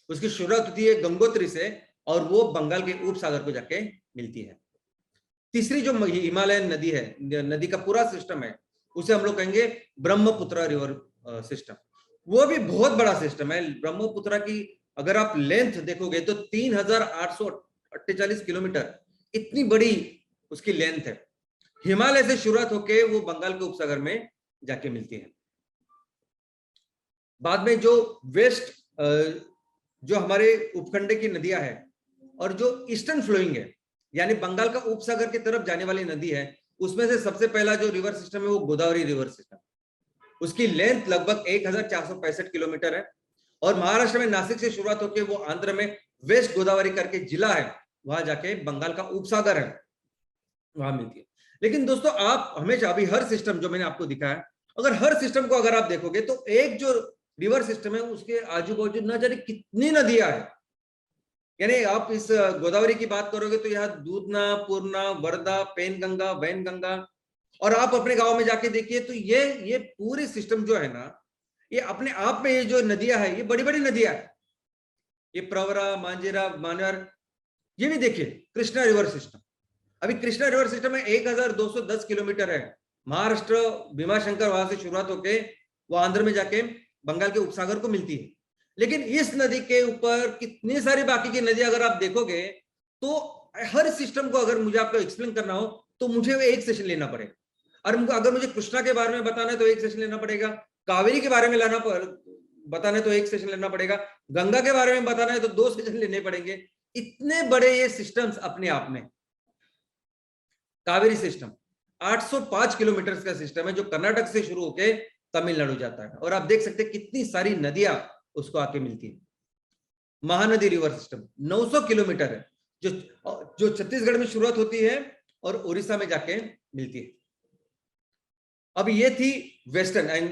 उसकी शुरुआत होती है गंगोत्री से और वो बंगाल के उपसागर को जाके मिलती है। तीसरी जो हिमालयन नदी है, नदी का पूरा सिस्टम है, उसे हम लोग कहेंगे ब्रह्मपुत्र रिवर सिस्टम। वो भी बहुत बड़ा सिस्टम है। ब्रह्मपुत्र की अगर आप लेंथ देखोगे तो 3848 किलोमीटर, इतनी बड़ी उसकी लेंथ है। हिमालय से शुरुआत होके वो बंगाल के उपसागर में जाके मिलती है। बाद में जो वेस्ट जो हमारे उपखंड की नदियां है और जो ईस्टर्न फ्लोइंग है यानी बंगाल का उपसागर की तरफ जाने वाली नदी है, उसमें से सबसे पहला जो रिवर सिस्टम है वो गोदावरी रिवर सिस्टम। उसकी लेंथ लगभग 1465 किलोमीटर है और महाराष्ट्र में नासिक से शुरुआत होकर वो आंध्र में वेस्ट गोदावरी करके जिला है, वहां जाके बंगाल का उपसागर है, वहां मिलती है। लेकिन दोस्तों आप हमेशा अभी हर सिस्टम जो मैंने आपको दिखाया, अगर हर सिस्टम को अगर आप देखोगे तो एक जो रिवर सिस्टम है उसके आजू बाजू न जाने कितनी नदियां है। यानी आप इस गोदावरी की बात करोगे तो यहाँ दूधना, पूर्णा, वर्धा, पेनगंगा, वैनगंगा, और आप अपने गांव में जाके देखिए तो ये पूरे सिस्टम जो है ना, ये अपने आप में ये जो नदियां है ये बड़ी बड़ी नदियां है। ये प्रवरा, मांजेरा, मानवर, ये भी देखिए कृष्णा रिवर सिस्टम। अभी कृष्णा रिवर सिस्टम में 1210 किलोमीटर है। महाराष्ट्र भीमाशंकर वहां से शुरुआत होके वो आंध्र में जाके बंगाल के उपसागर को मिलती है। लेकिन इस नदी के ऊपर कितनी सारी बाकी की नदियां अगर आप देखोगे तो हर सिस्टम को अगर मुझे आपको एक्सप्लेन करना हो तो मुझे एक सेशन लेना पड़ेगा। और अगर मुझे कृष्णा के बारे में बताना है तो एक सेशन लेना पड़ेगा, कावेरी के बारे में बताना है तो एक सेशन लेना पड़ेगा, गंगा के बारे में बताना है तो 2 सेशन लेने पड़ेंगे। इतने बड़े ये सिस्टम्स अपने आप में। कावेरी सिस्टम 805 किलोमीटर का सिस्टम है जो कर्नाटक से शुरू होकर तमिलनाडु जाता है, और आप देख सकते हैं कितनी सारी नदियां उसको आके मिलती है। महानदी रिवर सिस्टम 900 किलोमीटर है जो छत्तीसगढ़ में शुरुआत होती है और उड़ीसा में जाके मिलती है। अब ये थी वेस्टर्न एंड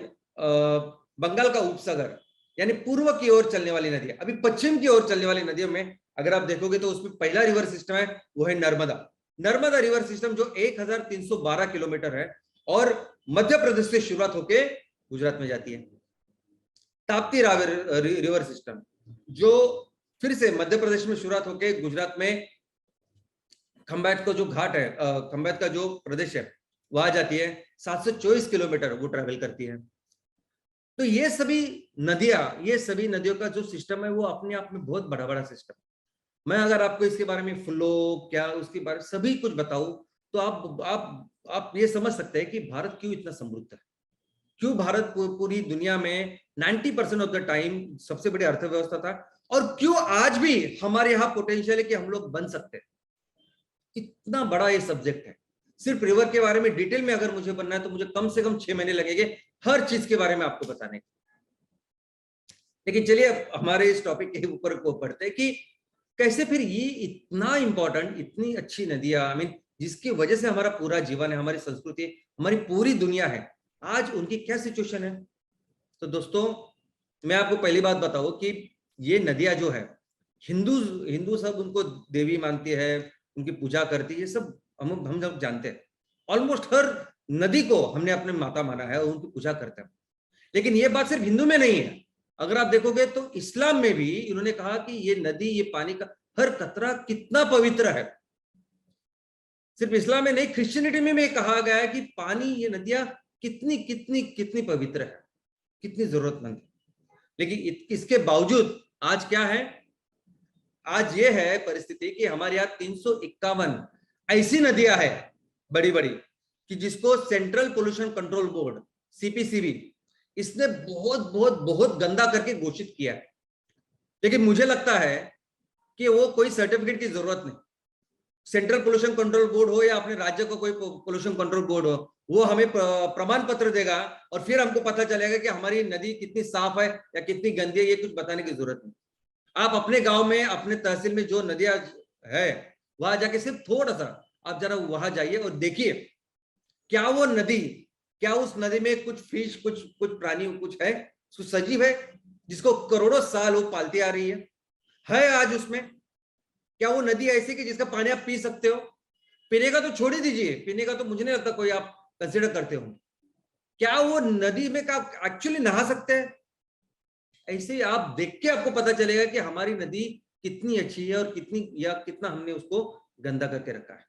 बंगाल का उपसागर यानी पूर्व की ओर चलने वाली नदियां। अभी पश्चिम की ओर चलने वाली नदियों में अगर आप देखोगे तो उसमें पहला रिवर सिस्टम है वो है नर्मदा रिवर सिस्टम जो 1312 किलोमीटर है और मध्य प्रदेश से शुरुआत होकर गुजरात में जाती है। ताप्ती रिवर सिस्टम, जो फिर से मध्य प्रदेश में शुरुआत होकर गुजरात में खंबात का जो घाट है, खंबात का जो प्रदेश है वहां जाती है, 724 किलोमीटर वो ट्रैवल करती है। तो ये सभी नदियों का जो सिस्टम है वो अपने आप में बहुत बड़ा बड़ा सिस्टम। मैं अगर आपको इसके बारे में फ्लो क्या उसके बारे में सभी कुछ बताऊं तो आप ये समझ सकते हैं कि भारत क्यों इतना समृद्ध है, क्यों भारत पूरी दुनिया में 90% ऑफ द टाइम सबसे बड़ी अर्थव्यवस्था था, और क्यों आज भी हमारे यहाँ पोटेंशियल है कि हम लोग बन सकते हैं। इतना बड़ा ये सब्जेक्ट है। सिर्फ रिवर के बारे में डिटेल में अगर मुझे बनना है तो मुझे कम से कम 6 महीने लगेंगे हर चीज के बारे में आपको बताने। लेकिन चलिए हमारे इस टॉपिक के ऊपर को पढ़ते हैं कि कैसे फिर ये इतना इंपॉर्टेंट, इतनी अच्छी नदियां, आई मीन जिसकी वजह से हमारा पूरा जीवन है, हमारी संस्कृति, हमारी पूरी दुनिया है, आज उनकी क्या सिचुएशन है। तो दोस्तों मैं आपको पहली बात बताऊं कि ये नदियां जो है, हिंदू सब उनको देवी मानती है, उनकी पूजा करती है, ये सब हम सब जानते हैं। ऑलमोस्ट हर नदी को हमने अपने माता माना है और उनकी पूजा करते हैं। लेकिन ये बात सिर्फ हिंदू में नहीं है, अगर आप देखोगे तो इस्लाम में भी इन्होंने कहा कि ये नदी, ये पानी का हर कतरा कितना पवित्र है। सिर्फ इस्लाम में नहीं, क्रिश्चियनिटी में भी कहा गया है कि पानी, ये नदियां कितनी कितनी कितनी पवित्र है, कितनी जरूरतमंद है। लेकिन इसके बावजूद आज क्या है, आज ये है परिस्थिति कि हमारे यहाँ 351 ऐसी नदियां है बड़ी बड़ी कि जिसको central pollution control board CPCB इसने बहुत बहुत बहुत गंदा करके घोषित किया है। लेकिन मुझे लगता है कि वो कोई सर्टिफिकेट की जरूरत नहीं। सेंट्रल पोल्यूशन कंट्रोल बोर्ड हो या अपने राज्य का कोई पोल्यूशन कंट्रोल बोर्ड हो, वो हमें प्रमाण पत्र देगा और फिर हमको पता चलेगा कि हमारी नदी कितनी साफ है या कितनी गंदी है, ये कुछ बताने की जरूरत नहीं। आप अपने गांव में, अपने तहसील में जो नदियां है वहां जाके सिर्फ थोड़ा सा आप जरा वहां जाइए और देखिए क्या वो नदी, क्या उस नदी में कुछ फिश, कुछ प्राणी, कुछ है, कुछ सजीव है जिसको करोड़ों साल वो पालती आ रही है आज उसमें? क्या वो नदी ऐसी कि जिसका पानी आप पी सकते हो? पीने का तो छोड़ ही दीजिए, पीने का तो मुझे नहीं लगता कोई आप कंसिडर करते हो। क्या वो नदी में का एक्चुअली नहा सकते हैं? ऐसे आप देख के आपको पता चलेगा कि हमारी नदी कितनी अच्छी है और कितना हमने उसको गंदा करके रखा है।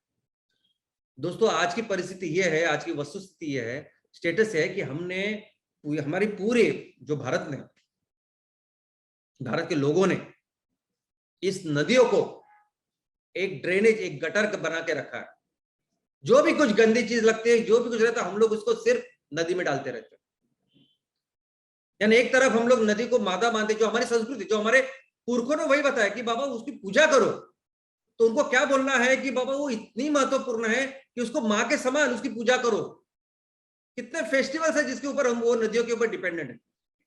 दोस्तों आज की परिस्थिति यह है, आज की वस्तुस्थिति यह है, स्टेटस है कि हमने, हमारी पूरे जो भारत के लोगों ने इस नदियों को एक ड्रेनेज, एक गटर बना के रखा है। जो भी कुछ गंदी चीज लगती है, जो भी कुछ रहता है, हम लोग उसको सिर्फ नदी में डालते रहते हैं। यानी एक तरफ हम लोग नदी को माता मानते, जो हमारी संस्कृति, जो हमारे पुरखों ने वही बताया कि बाबा उसकी पूजा करो, तो उनको क्या बोलना है कि बाबा वो इतनी महत्वपूर्ण है कि उसको माँ के समान उसकी पूजा करो। कितने फेस्टिवल्स है जिसके ऊपर हम वो नदियों के ऊपर डिपेंडेंट है।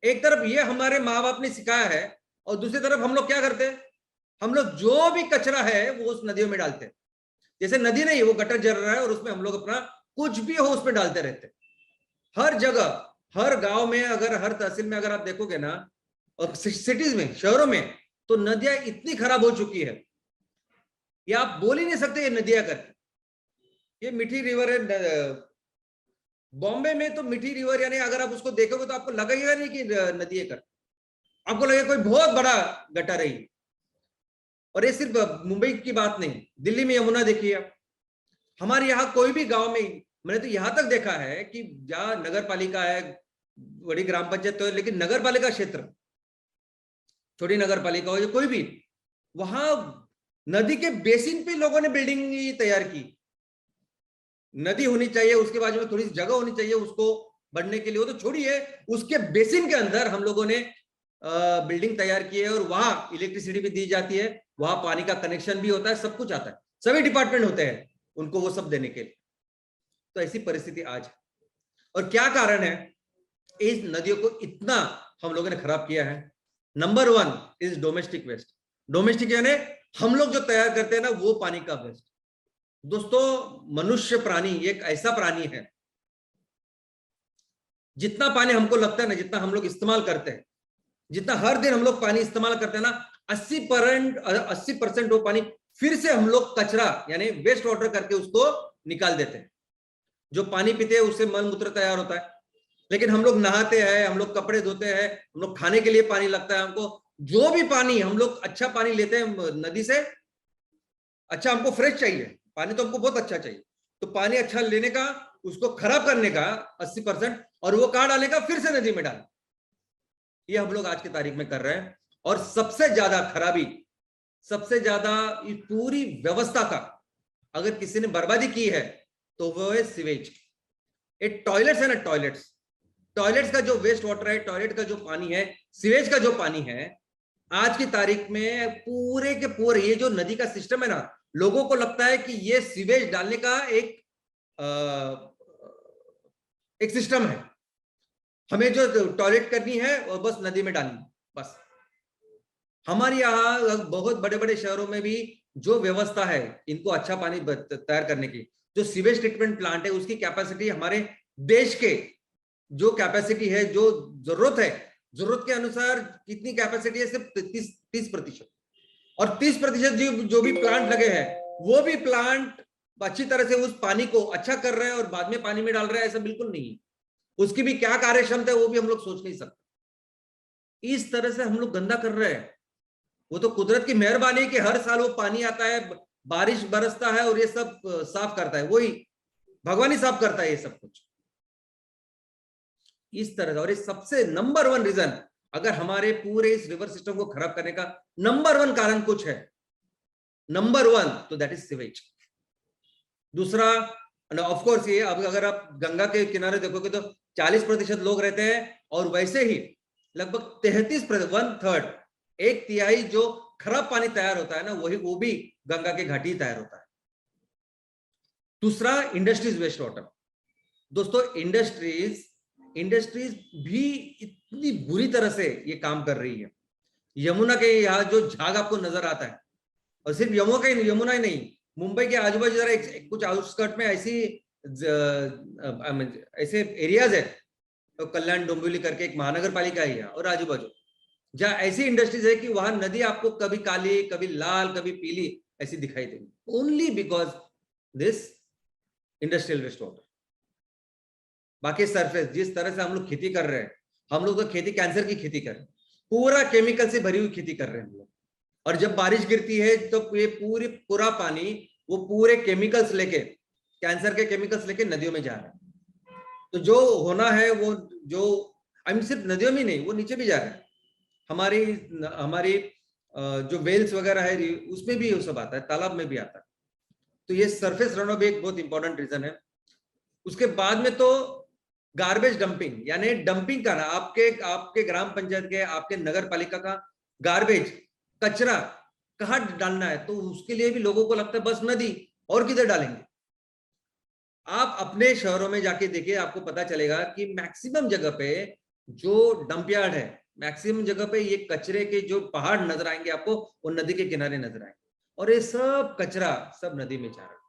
एक तरफ ये हमारे माँ बाप ने सिखाया है और दूसरी तरफ हम लोग क्या करते हैं, हम लोग जो भी कचरा है वो उस नदियों में डालते हैं। जैसे नदी नहीं, वो गटर जल रहा है और उसमें हम लोग अपना कुछ भी हो उसमें डालते रहते हैं। हर जगह, हर गांव में, अगर हर तहसील में अगर आप देखोगे ना, और सिटीज में, शहरों में, तो नदियां इतनी खराब हो चुकी है, ये आप बोल ही नहीं सकते ये नदियां करके। ये मीठी रिवर है, बॉम्बे में तो मीठी रिवर, यानी अगर आप उसको देखोगे तो आपको लगेगा नहीं कि नदी है कर, आपको लगेगा कोई बहुत बड़ा गटर है। और ये सिर्फ मुंबई की बात नहीं, दिल्ली में यमुना देखिए आप। हमारे यहाँ कोई भी गांव में, मैंने तो यहां तक देखा है कि जहां नगर पालिका है, बड़ी ग्राम पंचायत तो है, लेकिन नगर पालिका क्षेत्र, छोटी नगर पालिका हो या कोई भी, वहां नदी के बेसिन पे लोगों ने बिल्डिंग तैयार की। नदी होनी चाहिए, उसके बाजू में थोड़ी सी जगह होनी चाहिए उसको बढ़ने के लिए, वो तो छोड़िए, उसके बेसिन के अंदर हम लोगों ने बिल्डिंग तैयार की है और वहां इलेक्ट्रिसिटी भी दी जाती है, वहां पानी का कनेक्शन भी होता है, सब कुछ आता है, सभी डिपार्टमेंट होते हैं उनको वो सब देने के लिए। तो ऐसी परिस्थिति आज है। और क्या कारण है इस नदियों को इतना हम लोगों ने खराब किया है? Number 1 is domestic waste. Domestic यानी हम लोग जो तैयार करते हैं ना, वो पानी का वेस्ट। दोस्तों मनुष्य प्राणी एक ऐसा प्राणी है, जितना पानी हमको लगता है ना, जितना हम लोग इस्तेमाल करते हैं, जितना हर दिन हम लोग पानी इस्तेमाल करते हैं ना, 80% वो पानी फिर से हम लोग कचरा यानी वेस्ट वाटर करके उसको निकाल देते हैं। जो पानी पीते हैं उससे मल मूत्र तैयार होता है, लेकिन हम लोग नहाते हैं, हम लोग कपड़े धोते हैं, हम लोग खाने के लिए पानी लगता है हमको, जो भी पानी हम लोग अच्छा पानी लेते हैं नदी से, अच्छा हमको फ्रेश चाहिए पानी, तो हमको बहुत अच्छा चाहिए, तो पानी अच्छा लेने का, उसको खराब करने का 80%, और वो कहां डालने का, फिर से नदी में डाल, ये हम लोग आज की तारीख में कर रहे हैं। और सबसे ज्यादा खराबी, सबसे ज्यादा इस पूरी व्यवस्था का अगर किसी ने बर्बादी की है तो वो है सीवेज। ये टॉयलेट्स है ना, टॉयलेट्स का जो वेस्ट वाटर है, टॉयलेट का जो पानी है, सीवेज का जो पानी है, आज की तारीख में पूरे के पूरे ये जो नदी का सिस्टम है ना, लोगों को लगता है कि ये सीवेज डालने का एक सिस्टम है, हमें जो टॉयलेट करनी है और बस नदी में डालनी, बस। हमारे यहाँ बहुत बड़े बड़े शहरों में भी जो व्यवस्था है इनको अच्छा पानी तैयार करने की, जो सीवेज ट्रीटमेंट प्लांट है उसकी कैपेसिटी हमारे देश के जो कैपेसिटी है, जो जरूरत के अनुसार कितनी कैपेसिटी है, सिर्फ 30%। और 30% जो भी प्लांट लगे हैं वो भी प्लांट अच्छी तरह से उस पानी को अच्छा कर रहे हैं और बाद में पानी में डाल रहे हैं, ऐसा बिल्कुल नहीं है। उसकी भी क्या कार्य क्षमता है वो भी हम लोग सोच नहीं सकते। इस तरह से हम लोग गंदा कर रहे हैं। वो तो कुदरत की मेहरबानी है कि हर साल वो पानी आता है, बारिश बरसता है और ये सब साफ करता है, वही भगवान ही साफ करता है ये सब कुछ इस तरह से। और ये सबसे नंबर 1 रीजन, अगर हमारे पूरे इस रिवर सिस्टम को खराब करने का नंबर 1 कारण कुछ है, नंबर 1, तो दैट इज सीवेज। दूसरा ऑफ कोर्स ये, अब अगर आप गंगा के किनारे देखोगे तो 40% लोग रहते हैं, और वैसे ही लगभग 33%, 1/3, 1/3 जो खराब पानी तैयार होता है ना, वो भी गंगा के घाटी तैयार होता है। दूसरा, इंडस्ट्रीज वेस्ट वाटर। दोस्तों, इंडस्ट्रीज भी इतनी बुरी तरह से ये काम कर रही है। यमुना के यहाँ जो झाग आपको नजर आता है, और सिर्फ यमुना ही नहीं, मुंबई के आजू बाजू जरा कुछ आउटस्कर्ट में ऐसे एरियाज है, तो कल्याण डोंबिवली करके एक महानगर पालिका है, और आजू बाजू जहां ऐसी इंडस्ट्रीज है कि वहां नदी आपको कभी काली, कभी लाल, कभी पीली ऐसी दिखाई देगी, only because this industrial waste water. बाकी सरफेस जिस तरह से हम लोग खेती कर रहे हैं, हम लोग तो खेती कैंसर की खेती कर रहे हैं, पूरा केमिकल से भरी हुई खेती कर रहे हैं हम लोग। और जब बारिश गिरती है तो ये पूरा पानी वो पूरे केमिकल्स लेके, कैंसर के केमिकल्स लेके नदियों में जा रहा है। तो जो होना है वो, जो सिर्फ नदियों में नहीं, वो नीचे भी जा रहा है। हमारी जो वेल्स वगैरह है उसमें भी ये सब आता है, तालाब में भी आता है। तो ये सरफेस रन ऑफ भी एक बहुत इंपॉर्टेंट रीजन है। उसके बाद में तो गार्बेज डंपिंग, यानी डंपिंग का ना, आपके ग्राम पंचायत के, आपके नगर पालिका का गार्बेज, कचरा कहाँ डालना है, तो उसके लिए भी लोगों को लगता है बस नदी, और किधर डालेंगे। आप अपने शहरों में जाके देखिए, आपको पता चलेगा कि मैक्सिमम जगह पे जो डंप यार्ड है, मैक्सिमम जगह पे ये कचरे के जो पहाड़ नजर आएंगे आपको, वो नदी के किनारे नजर आएंगे, और ये सब कचरा सब नदी में जा रहा है।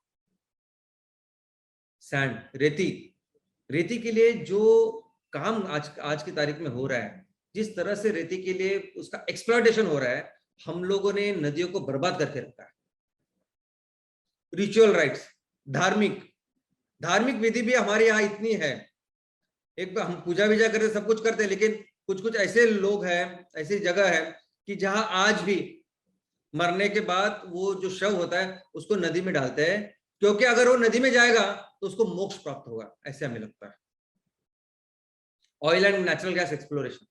सैंड, रेती के लिए जो काम आज की तारीख में हो रहा है, जिस तरह से रेती के लिए उसका एक्सप्लॉयटेशन हो रहा है, हम लोगों ने नदियों को बर्बाद करके रखा है। रिचुअल राइट्स, धार्मिक विधि भी हमारे यहाँ इतनी है, एक हम पूजा विजा करते, सब कुछ करते हैं, लेकिन कुछ ऐसे लोग हैं, ऐसी जगह है कि जहां आज भी मरने के बाद वो जो शव होता है उसको नदी में डालते हैं, क्योंकि अगर वो नदी में जाएगा तो उसको मोक्ष प्राप्त होगा, ऐसे हमें लगता है। Oil and natural gas exploration,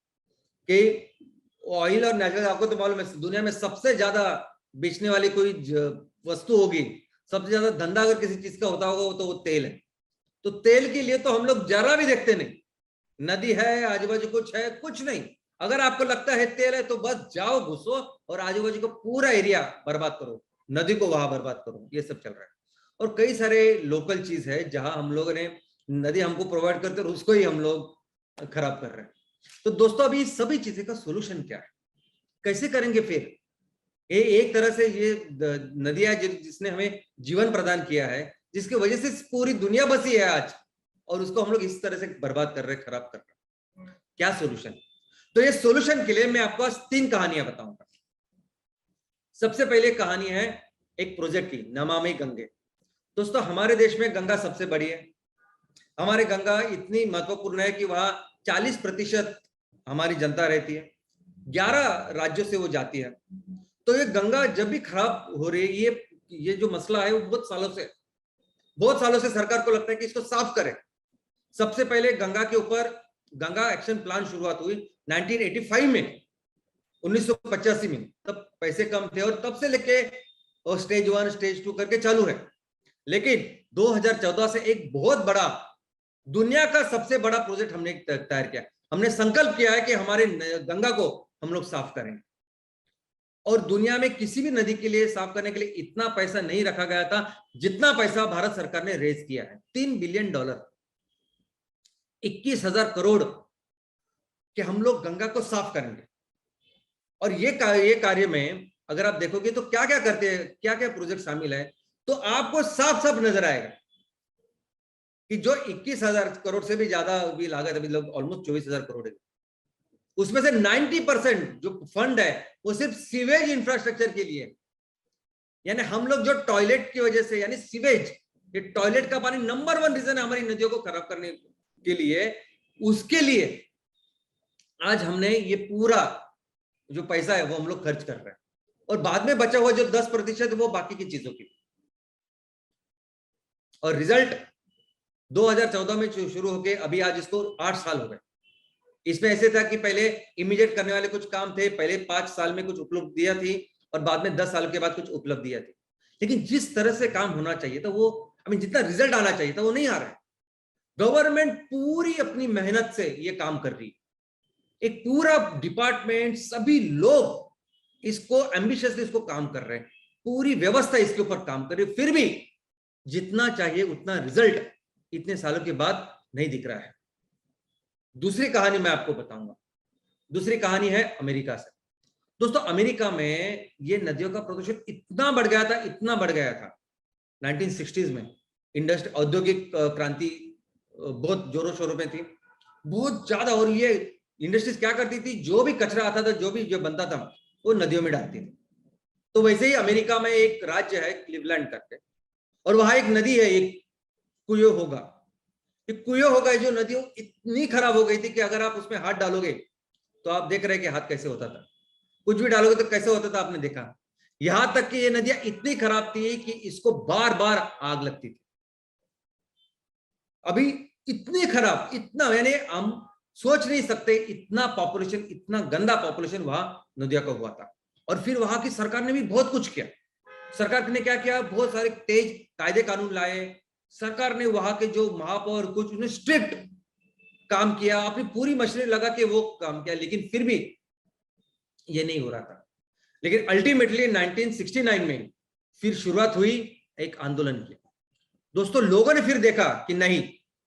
कि ऑयल और नेचुरल, आपको तो मालूम है दुनिया में सबसे ज्यादा बेचने वाली कोई वस्तु होगी, सबसे ज्यादा धंधा अगर किसी चीज का होता होगा तो वो तेल है। तो तेल के लिए तो हम लोग जरा भी देखते नहीं, नदी है आजू बाजू कुछ है, कुछ नहीं। अगर आपको लगता है तेल है तो बस जाओ, घुसो और आजू बाजू को पूरा एरिया बर्बाद करो, नदी को वहां बर्बाद करो, ये सब चल रहा है। और कई सारे लोकल चीज है जहां हम लोगों ने, नदी हमको प्रोवाइड करते और उसको ही हम लोग खराब कर रहे हैं। तो दोस्तों, अभी सभी चीजें का सोल्यूशन क्या है, कैसे करेंगे फिर? एक तरह से ये नदियां जिसने हमें जीवन प्रदान किया है, जिसकी वजह से पूरी दुनिया बसी है आज, और उसको हम लोग इस तरह से बर्बाद कर रहे हैं, खराब कर रहे हैं। क्या सोल्यूशन? तो ये सोल्यूशन के लिए मैं आपको आज 3 कहानियां बताऊंगा। सबसे पहले कहानी है एक प्रोजेक्ट की, नमामि गंगे। दोस्तों, हमारे देश में गंगा सबसे बड़ी है, हमारे गंगा इतनी महत्वपूर्ण है कि वहां 40% हमारी जनता रहती है, 11 राज्यों से वो जाती है। तो ये गंगा जब भी खराब हो रही है, ये जो मसला है वो बहुत सालों से सरकार को लगता है कि इसको साफ करें। सबसे पहले गंगा के ऊपर गंगा एक्शन प्लान शुरुआत हुई 1985 में, 1985 में। तब पैसे कम थे और तब से लेके स्टेज 1 स्टेज 2 करके चालू है। लेकिन 2014 से एक बहुत बड़ा, दुनिया का सबसे बड़ा प्रोजेक्ट हमने तैयार किया। हमने संकल्प किया है कि हमारे गंगा को हम लोग साफ करेंगे। और दुनिया में किसी भी नदी के लिए साफ करने के लिए इतना पैसा नहीं रखा गया था जितना पैसा भारत सरकार ने रेज किया है, $3 बिलियन, 21,000 करोड़ कि हम लोग गंगा को साफ करेंगे। और ये कार्य में अगर आप देखोगे तो क्या क्या करते हैं, क्या क्या प्रोजेक्ट शामिल है, तो आपको साफ साफ नजर आएगा कि जो 21,000 करोड़ से भी ज्यादा भी लागत, अभी लोग ऑलमोस्ट 24,000 करोड़ है, उसमें से 90% जो फंड है वो सिर्फ सीवेज इंफ्रास्ट्रक्चर के लिए। यानी हम लोग जो टॉयलेट की वजह से, यानी सीवेज, ये टॉयलेट का पानी नंबर 1 रीजन है हमारी नदियों को खराब करने के लिए, उसके लिए आज हमने ये पूरा जो पैसा है वो हम लोग खर्च कर रहे हैं। और बाद में बचा हुआ जो 10% वो बाकी की चीजों की। और रिजल्ट 2014 में शुरू होके अभी आज इसको 8 साल हो गए। इसमें ऐसे था कि पहले इमीडिएट करने वाले कुछ काम थे, पहले 5 साल में कुछ उपलब्धियां थी और बाद में 10 साल के बाद कुछ उपलब्धियां थी। लेकिन जिस तरह से काम होना चाहिए था वो, जितना रिजल्ट आना चाहिए था वो नहीं आ रहा है। गवर्नमेंट पूरी अपनी मेहनत से ये काम कर रही है, एक पूरा डिपार्टमेंट, सभी लोग इसको एम्बिशियसली इसको काम कर रहे हैं, पूरी व्यवस्था इसके ऊपर काम कर रही है, फिर भी जितना चाहिए उतना रिजल्ट इतने सालों के बाद नहीं दिख रहा है। दूसरी कहानी मैं आपको बताऊंगा। दूसरी कहानी है अमेरिका से। दोस्तों, अमेरिका में ये नदियों का प्रदूषण इतना बढ़ गया था, इतना बढ़ गया था 1960s में। औद्योगिक क्रांति बहुत जोरों शोरों में थी, बहुत ज्यादा। और ये इंडस्ट्रीज क्या करती थी, जो भी कचरा आता था, जो बनता था, वो नदियों में डालती थी। तो वैसे ही अमेरिका में एक राज्य है क्लीवलैंड करके, और वहां एक नदी है, एक कुयोहोगा। जो नदी इतनी खराब हो गई थी कि अगर आप उसमें हाथ डालोगे तो आप देख रहे हैं कि हाथ कैसे होता था, कुछ भी डालोगे तो कैसे होता था, आपने देखा। यहां तक कि ये नदियां इतनी खराब थी कि इसको बार बार आग लगती थी। अभी इतनी खराब, इतना, यानी हम सोच नहीं सकते इतना पॉपुलेशन, इतना गंदा पॉपुलेशन वहां नदिया का हुआ था। और फिर वहां की सरकार ने भी बहुत कुछ किया। सरकार ने क्या किया, बहुत सारे तेज कायदे कानून लाए। सरकार ने वहां के जो महापौर, कुछ उन्हें स्ट्रिक्ट काम किया, अपनी पूरी मशीनरी लगा के वो काम किया, लेकिन फिर भी ये नहीं हो रहा था। लेकिन अल्टीमेटली 1969 में फिर शुरुआत हुई एक आंदोलन की। दोस्तों, लोगों ने फिर देखा कि नहीं,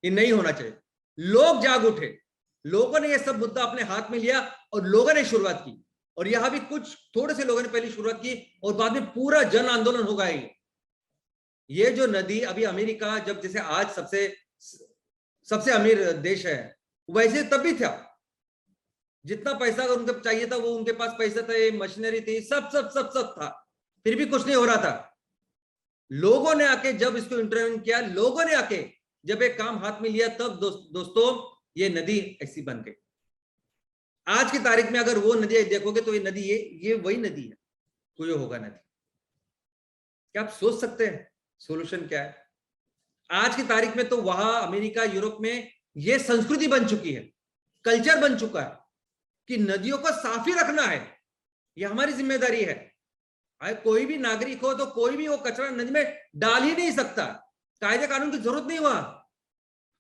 ये नहीं होना चाहिए। लोग जाग उठे, लोगों ने ये सब मुद्दा अपने हाथ में लिया और लोगों ने शुरुआत की। और यहां भी कुछ थोड़े से लोगों ने पहले शुरुआत की और बाद में पूरा जन आंदोलन होगा। ये जो नदी, अभी अमेरिका जब जैसे आज सबसे अमीर देश है, वैसे तब भी था। जितना पैसा अगर उनको चाहिए था वो उनके पास पैसा था, मशीनरी थी, सब सब सब सब था, फिर भी कुछ नहीं हो रहा था। लोगों ने आके जब इसको इंटरवेंशन किया, लोगों ने आके जब एक काम हाथ में लिया, तब दोस्तों ये नदी ऐसी बन गई। आज की तारीख में अगर वो नदी देखोगे तो ये नदी, ये वही नदी है, कुयोहोगा नदी। क्या आप सोच सकते हैं सॉल्यूशन क्या है? आज की तारीख में तो वहां अमेरिका, यूरोप में ये संस्कृति बन चुकी है, कल्चर बन चुका है कि नदियों को साफ ही रखना है, ये हमारी जिम्मेदारी है। कोई भी नागरिक हो तो कोई भी वो कचरा नदी में डाल ही नहीं सकता, कायदे कानून की जरूरत नहीं वहां।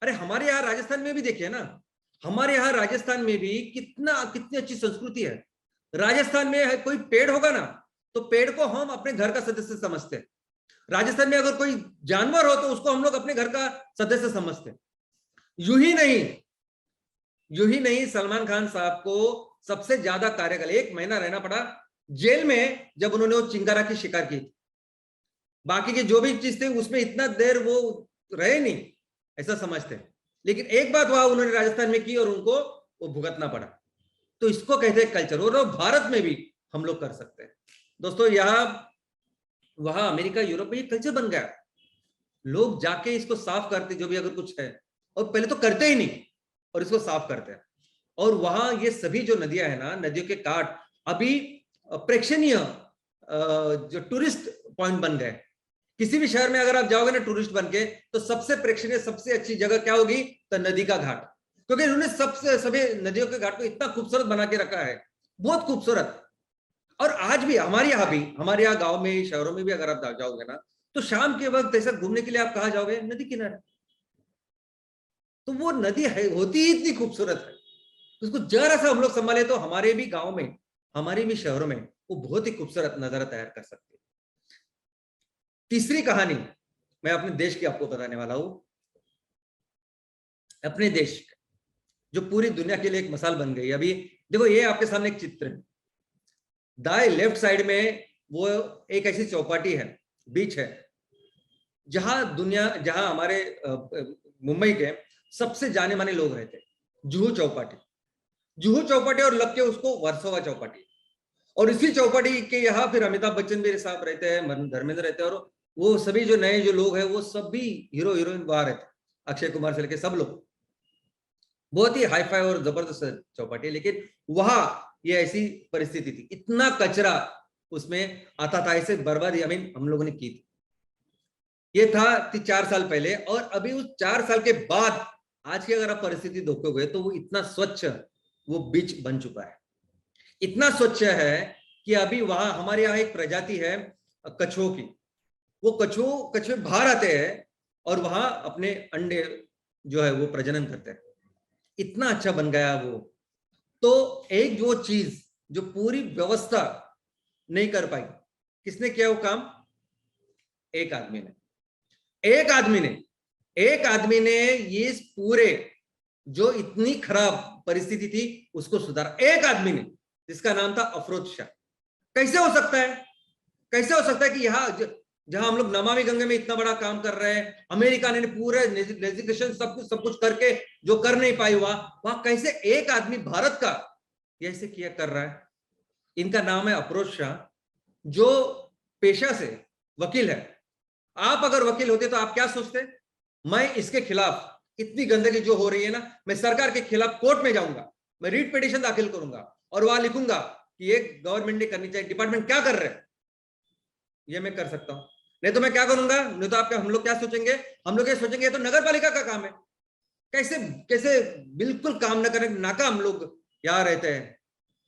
अरे हमारे यहाँ राजस्थान में भी देखिए ना, हमारे यहाँ राजस्थान में भी कितनी अच्छी संस्कृति है। राजस्थान में कोई पेड़ होगा ना, तो पेड़ को हम अपने घर का सदस्य समझते हैं। राजस्थान में अगर कोई जानवर हो तो उसको हम लोग अपने घर का सदस्य समझते हैं। यूं ही नहीं, सलमान खान साहब को सबसे ज्यादा कार्यकाल 1 महीना रहना पड़ा जेल में, जब उन्होंने वो चिंगारा की शिकार की। बाकी के जो भी चीज थे उसमें इतना देर वो रहे नहीं, ऐसा समझते हैं। लेकिन एक बात वहां उन्होंने राजस्थान में की और उनको वो भुगतना पड़ा। तो इसको कहते हैं कल्चर, और भारत में भी हम लोग कर सकते हैं। दोस्तों, वहां अमेरिका, यूरोप में ये कल्चर बन गया। लोग जाके इसको साफ करते, जो भी अगर कुछ है और पहले तो करते ही नहीं और इसको साफ करते हैं। और वहां ये सभी जो नदियां है ना, नदियों के काट अभी प्रेक्षणीय जो टूरिस्ट पॉइंट बन गए। किसी भी शहर में अगर आप जाओगे ना टूरिस्ट बन के, तो सबसे प्रेक्षणीय सबसे अच्छी जगह क्या होगी? तो नदी का घाट, क्योंकि इन्होंने सबसे सभी नदियों के घाट को इतना खूबसूरत बना के रखा है, बहुत खूबसूरत। और आज भी हमारे यहाँ गांव में, शहरों में भी अगर आप जाओगे ना, तो शाम के वक्त ऐसा घूमने के लिए आप कहाँ जाओगे? नदी किनारे। तो वो नदी है, होती ही इतनी खूबसूरत है, उसको जरा सा हम लोग संभाले तो हमारे भी गांव में, हमारे भी शहरों में वो बहुत ही खूबसूरत नजारा तैयार कर सकते हैं। तीसरी कहानी मैं अपने देश की आपको बताने वाला हूं। अपने देश जो पूरी दुनिया के लिए एक मिसाल बन गई। अभी देखो, ये आपके सामने एक चित्र है, दाएं लेफ्ट साइड में वो एक ऐसी चौपाटी है, बीच है, जहां हमारे मुंबई के सबसे जाने माने लोग रहते हैं। जुहू चौपाटी और लग के उसको वर्सोवा चौपाटी। और इसी चौपाटी के यहाँ फिर अमिताभ बच्चन भी साहब रहते हैं, धर्मेंद्र रहते हैं, और वो सभी जो नए जो लोग हैं वो सभी हीरो हीरोइन वहां रहते हैं, अक्षय कुमार से लेके सब लोग। बहुत ही हाई फाई और जबरदस्त चौपाटी। लेकिन वहां ये ऐसी परिस्थिति थी, इतना कचरा उसमें आता था, ऐसे बर्बादी हम लोगों ने की थी। ये था 4 साल पहले। और अभी उस 4 साल के बाद आज की अगर आप परिस्थिति देखोगे तो वो इतना स्वच्छ वो बीच बन चुका है, इतना स्वच्छ है कि अभी वहां हमारे यहाँ एक प्रजाति है कछुओं की। वो कछुए बाहर आते हैं और वहां अपने अंडे जो है वो प्रजनन करते हैं। इतना अच्छा बन गया वो। तो एक जो चीज जो पूरी व्यवस्था नहीं कर पाई, किसने किया वो काम? एक आदमी ने ये पूरे जो इतनी खराब परिस्थिति थी उसको सुधारा। एक आदमी ने, जिसका नाम था अफरोज शाह। कैसे हो सकता है कि यहाँ जहां हम लोग नमामि गंगे में इतना बड़ा काम कर रहे हैं, अमेरिका ने पूरे लेजिस्लेशन सब कुछ करके जो कर नहीं पाई वहां कैसे एक आदमी भारत का ये ऐसे किया कर रहा है? इनका नाम है अफरोज शाह, जो पेशा से वकील है। आप अगर वकील होते तो आप क्या सोचते? मैं इसके खिलाफ, इतनी गंदगी जो हो रही है ना, मैं सरकार के खिलाफ कोर्ट में जाऊंगा, मैं रीट पिटीशन दाखिल करूंगा और वहां लिखूंगा कि ये गवर्नमेंट ने करनी चाहिए, डिपार्टमेंट क्या कर रहे हैं, ये मैं कर सकता हूं। नहीं तो मैं क्या करूंगा? नहीं तो हम लोग क्या सोचेंगे? हम लोग ये सोचेंगे ये तो नगर पालिका का काम है। कैसे कैसे बिल्कुल काम न करें, नाकाम लोग यहाँ रहते हैं,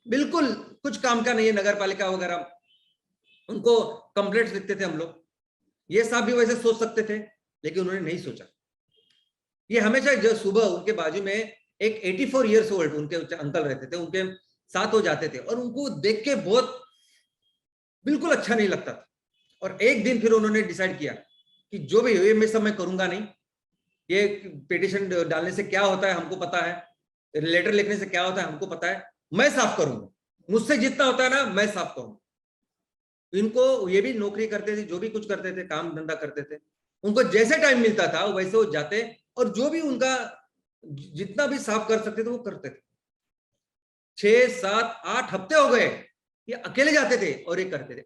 बिल्कुल कुछ काम का नहीं है नगर पालिका वगैरह। उनको कंप्लेंट्स लिखते थे हम लोग। ये साहब भी वैसे सोच सकते थे, लेकिन उन्होंने नहीं सोचा। ये हमेशा जो सुबह उनके बाजू में एक 84 इयर्स ओल्ड उनके अंकल रहते थे, उनके साथ हो जाते थे और उनको देख के बहुत बिल्कुल अच्छा नहीं लगता था। और एक दिन फिर उन्होंने डिसाइड किया कि जो भी ये मैं सब मैं करूंगा नहीं, ये पिटीशन डालने से क्या होता है हमको पता है, लेटर लिखने से क्या होता है हमको पता है, मैं साफ करूंगा, मुझसे जितना होता है ना मैं साफ करूंगा। इनको ये भी नौकरी करते थे, जो भी कुछ करते थे, काम धंधा करते थे, उनको जैसे टाइम मिलता था वैसे वो जाते और जो भी उनका जितना भी साफ कर सकते थे वो करते थे। 6, 7, 8 हफ्ते हो गए ये अकेले जाते थे और ये करते थे,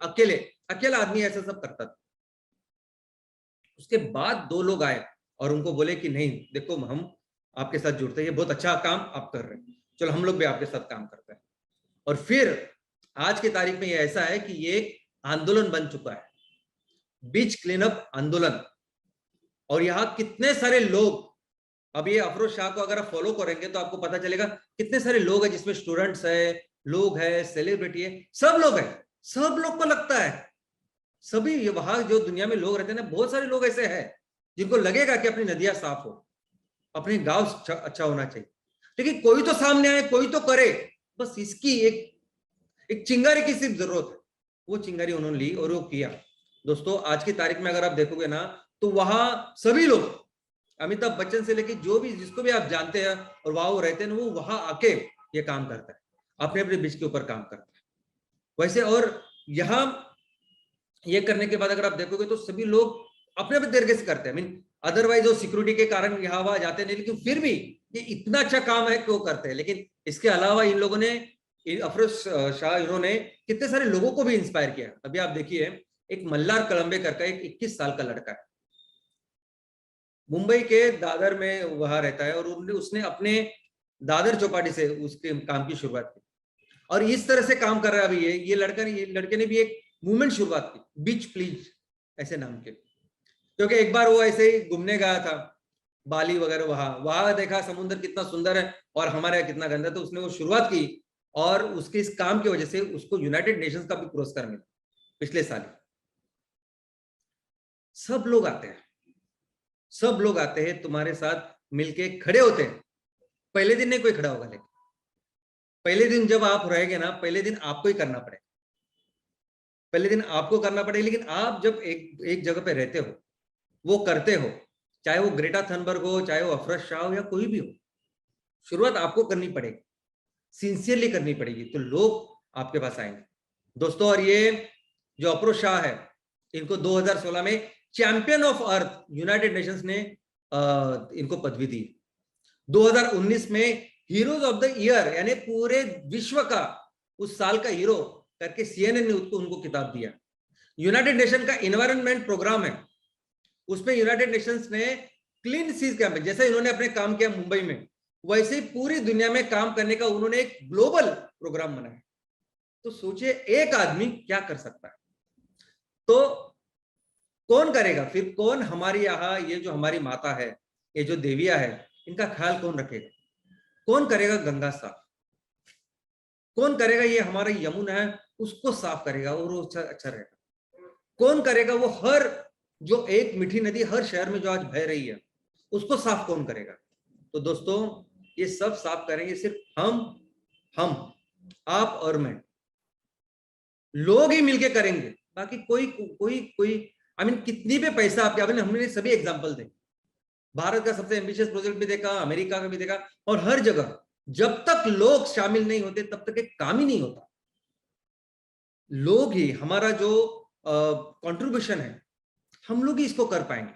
अकेला आदमी ऐसा सब करता था। उसके बाद 2 लोग आए और उनको बोले कि नहीं देखो, हम आपके साथ जुड़ते हैं, ये बहुत अच्छा काम आप कर रहे हैं, चलो हम लोग भी आपके साथ काम करते हैं। और फिर आज की तारीख में ये ऐसा है कि ये आंदोलन बन चुका है, बीच क्लीनअप आंदोलन। और यहाँ कितने सारे लोग, अब ये अफरोज शाह को अगर आप फॉलो करेंगे तो आपको पता चलेगा कितने सारे लोग हैं, जिसमें स्टूडेंट्स है, लोग है, सेलिब्रिटी है, सब लोग है। सब लोग को लगता है, सभी वहां जो दुनिया में लोग रहते हैं ना, बहुत सारे लोग ऐसे हैं जिनको लगेगा कि अपनी नदियां साफ हो, अपने गांव अच्छा होना चाहिए, लेकिन कोई तो सामने आए, कोई तो करे। बस इसकी एक चिंगारी की सिर्फ जरूरत है। वो चिंगारी उन्होंने ली और वो किया। दोस्तों आज की तारीख में अगर आप देखोगे ना, तो वहां सभी लोग, अमिताभ बच्चन से लेके जो भी जिसको भी आप जानते हैं और वहां वो रहते हैं, वो वहां आके ये काम करता है, अपने अपने बीच के ऊपर काम करता है वैसे। और यहाँ ये करने के बाद अगर आप देखोगे तो सभी लोग अपने अपने तरीके से करते हैं। मीन अदरवाइज वो सिक्योरिटी के कारण यहाँ वहां जाते नहीं, लेकिन फिर भी ये इतना अच्छा काम है कि वो करते हैं। लेकिन इसके अलावा इन लोगों ने, अफरोज शाह, इन्होंने कितने सारे लोगों को भी इंस्पायर किया। अभी आप देखिए, एक मल्हार कलंबेकर का एक 21 साल का लड़का है, मुंबई के दादर में वहां रहता है और उसने अपने दादर चौपाटी से उसके काम की शुरुआत की और इस तरह से काम कर रहा है अभी ये लड़के ने भी एक मूवमेंट शुरुआत की, बीच प्लीज ऐसे नाम के, क्योंकि एक बार वो ऐसे ही घूमने गया था बाली वगैरह, वहां देखा समुद्र कितना सुंदर है और हमारे यहाँ कितना गंदा, तो उसने वो शुरुआत की और उसके इस काम की वजह से उसको यूनाइटेड नेशंस का भी पुरस्कार मिला पिछले साल। सब लोग आते हैं, सब लोग आते हैं तुम्हारे साथ मिलके खड़े होते हैं। पहले दिन नहीं कोई खड़ा होगा, लेकिन पहले दिन जब आप रहेंगे ना, पहले दिन आपको ही करना पड़ेगा, पहले दिन आपको करना पड़ेगा। लेकिन आप जब एक जगह पे रहते हो, वो करते हो, चाहे वो ग्रेटा थनबर्ग हो, चाहे वो अफरोज शाह हो या कोई भी हो, शुरुआत आपको करनी पड़ेगी, सिंसियरली करनी पड़ेगी, तो लोग आपके पास आएंगे दोस्तों। और ये जो अफरोज शाह है, इनको 2016 में champion of earth United Nations ने इनको पदवी दी। 2019 में हीरोज ऑफ द ईयर, यानी पूरे विश्व का उस साल का हीरो करके CNN ने उनको किताब दिया। यूनाइटेड नेशन का एनवायरनमेंट प्रोग्राम है, उसमें यूनाइटेड नेशंस ने क्लीन सीज कैंपेन, जैसे इन्होंने अपने काम किया मुंबई में, वैसे ही पूरी दुनिया में काम करने का उन्होंने एक ग्लोबल प्रोग्राम बनाया। तो सोचिए एक आदमी क्या कर सकता है, तो कौन करेगा फिर? कौन हमारी यहाँ ये जो हमारी माता है, ये जो देविया है, इनका ख्याल कौन रखेगा? कौन करेगा गंगा साफ? कौन करेगा ये हमारा यमुना है उसको साफ करेगा और वो अच्छा रहेगा? कौन करेगा वो हर जो एक मीठी नदी हर शहर में जो आज बह रही है, उसको साफ कौन करेगा? तो दोस्तों ये सब साफ करेंगे सिर्फ हम आप और मैं, लोग ही मिलके करेंगे। बाकी कोई कोई कोई आई मीन कितनी भी पैसा आपके, हमने सभी एग्जांपल देखे, भारत का सबसे एम्बिशियस प्रोजेक्ट भी देखा, अमेरिका का भी देखा, और हर जगह जब तक लोग शामिल नहीं होते तब तक एक काम ही नहीं होता। लोग ही हमारा जो कंट्रीब्यूशन है, हम लोग ही इसको कर पाएंगे।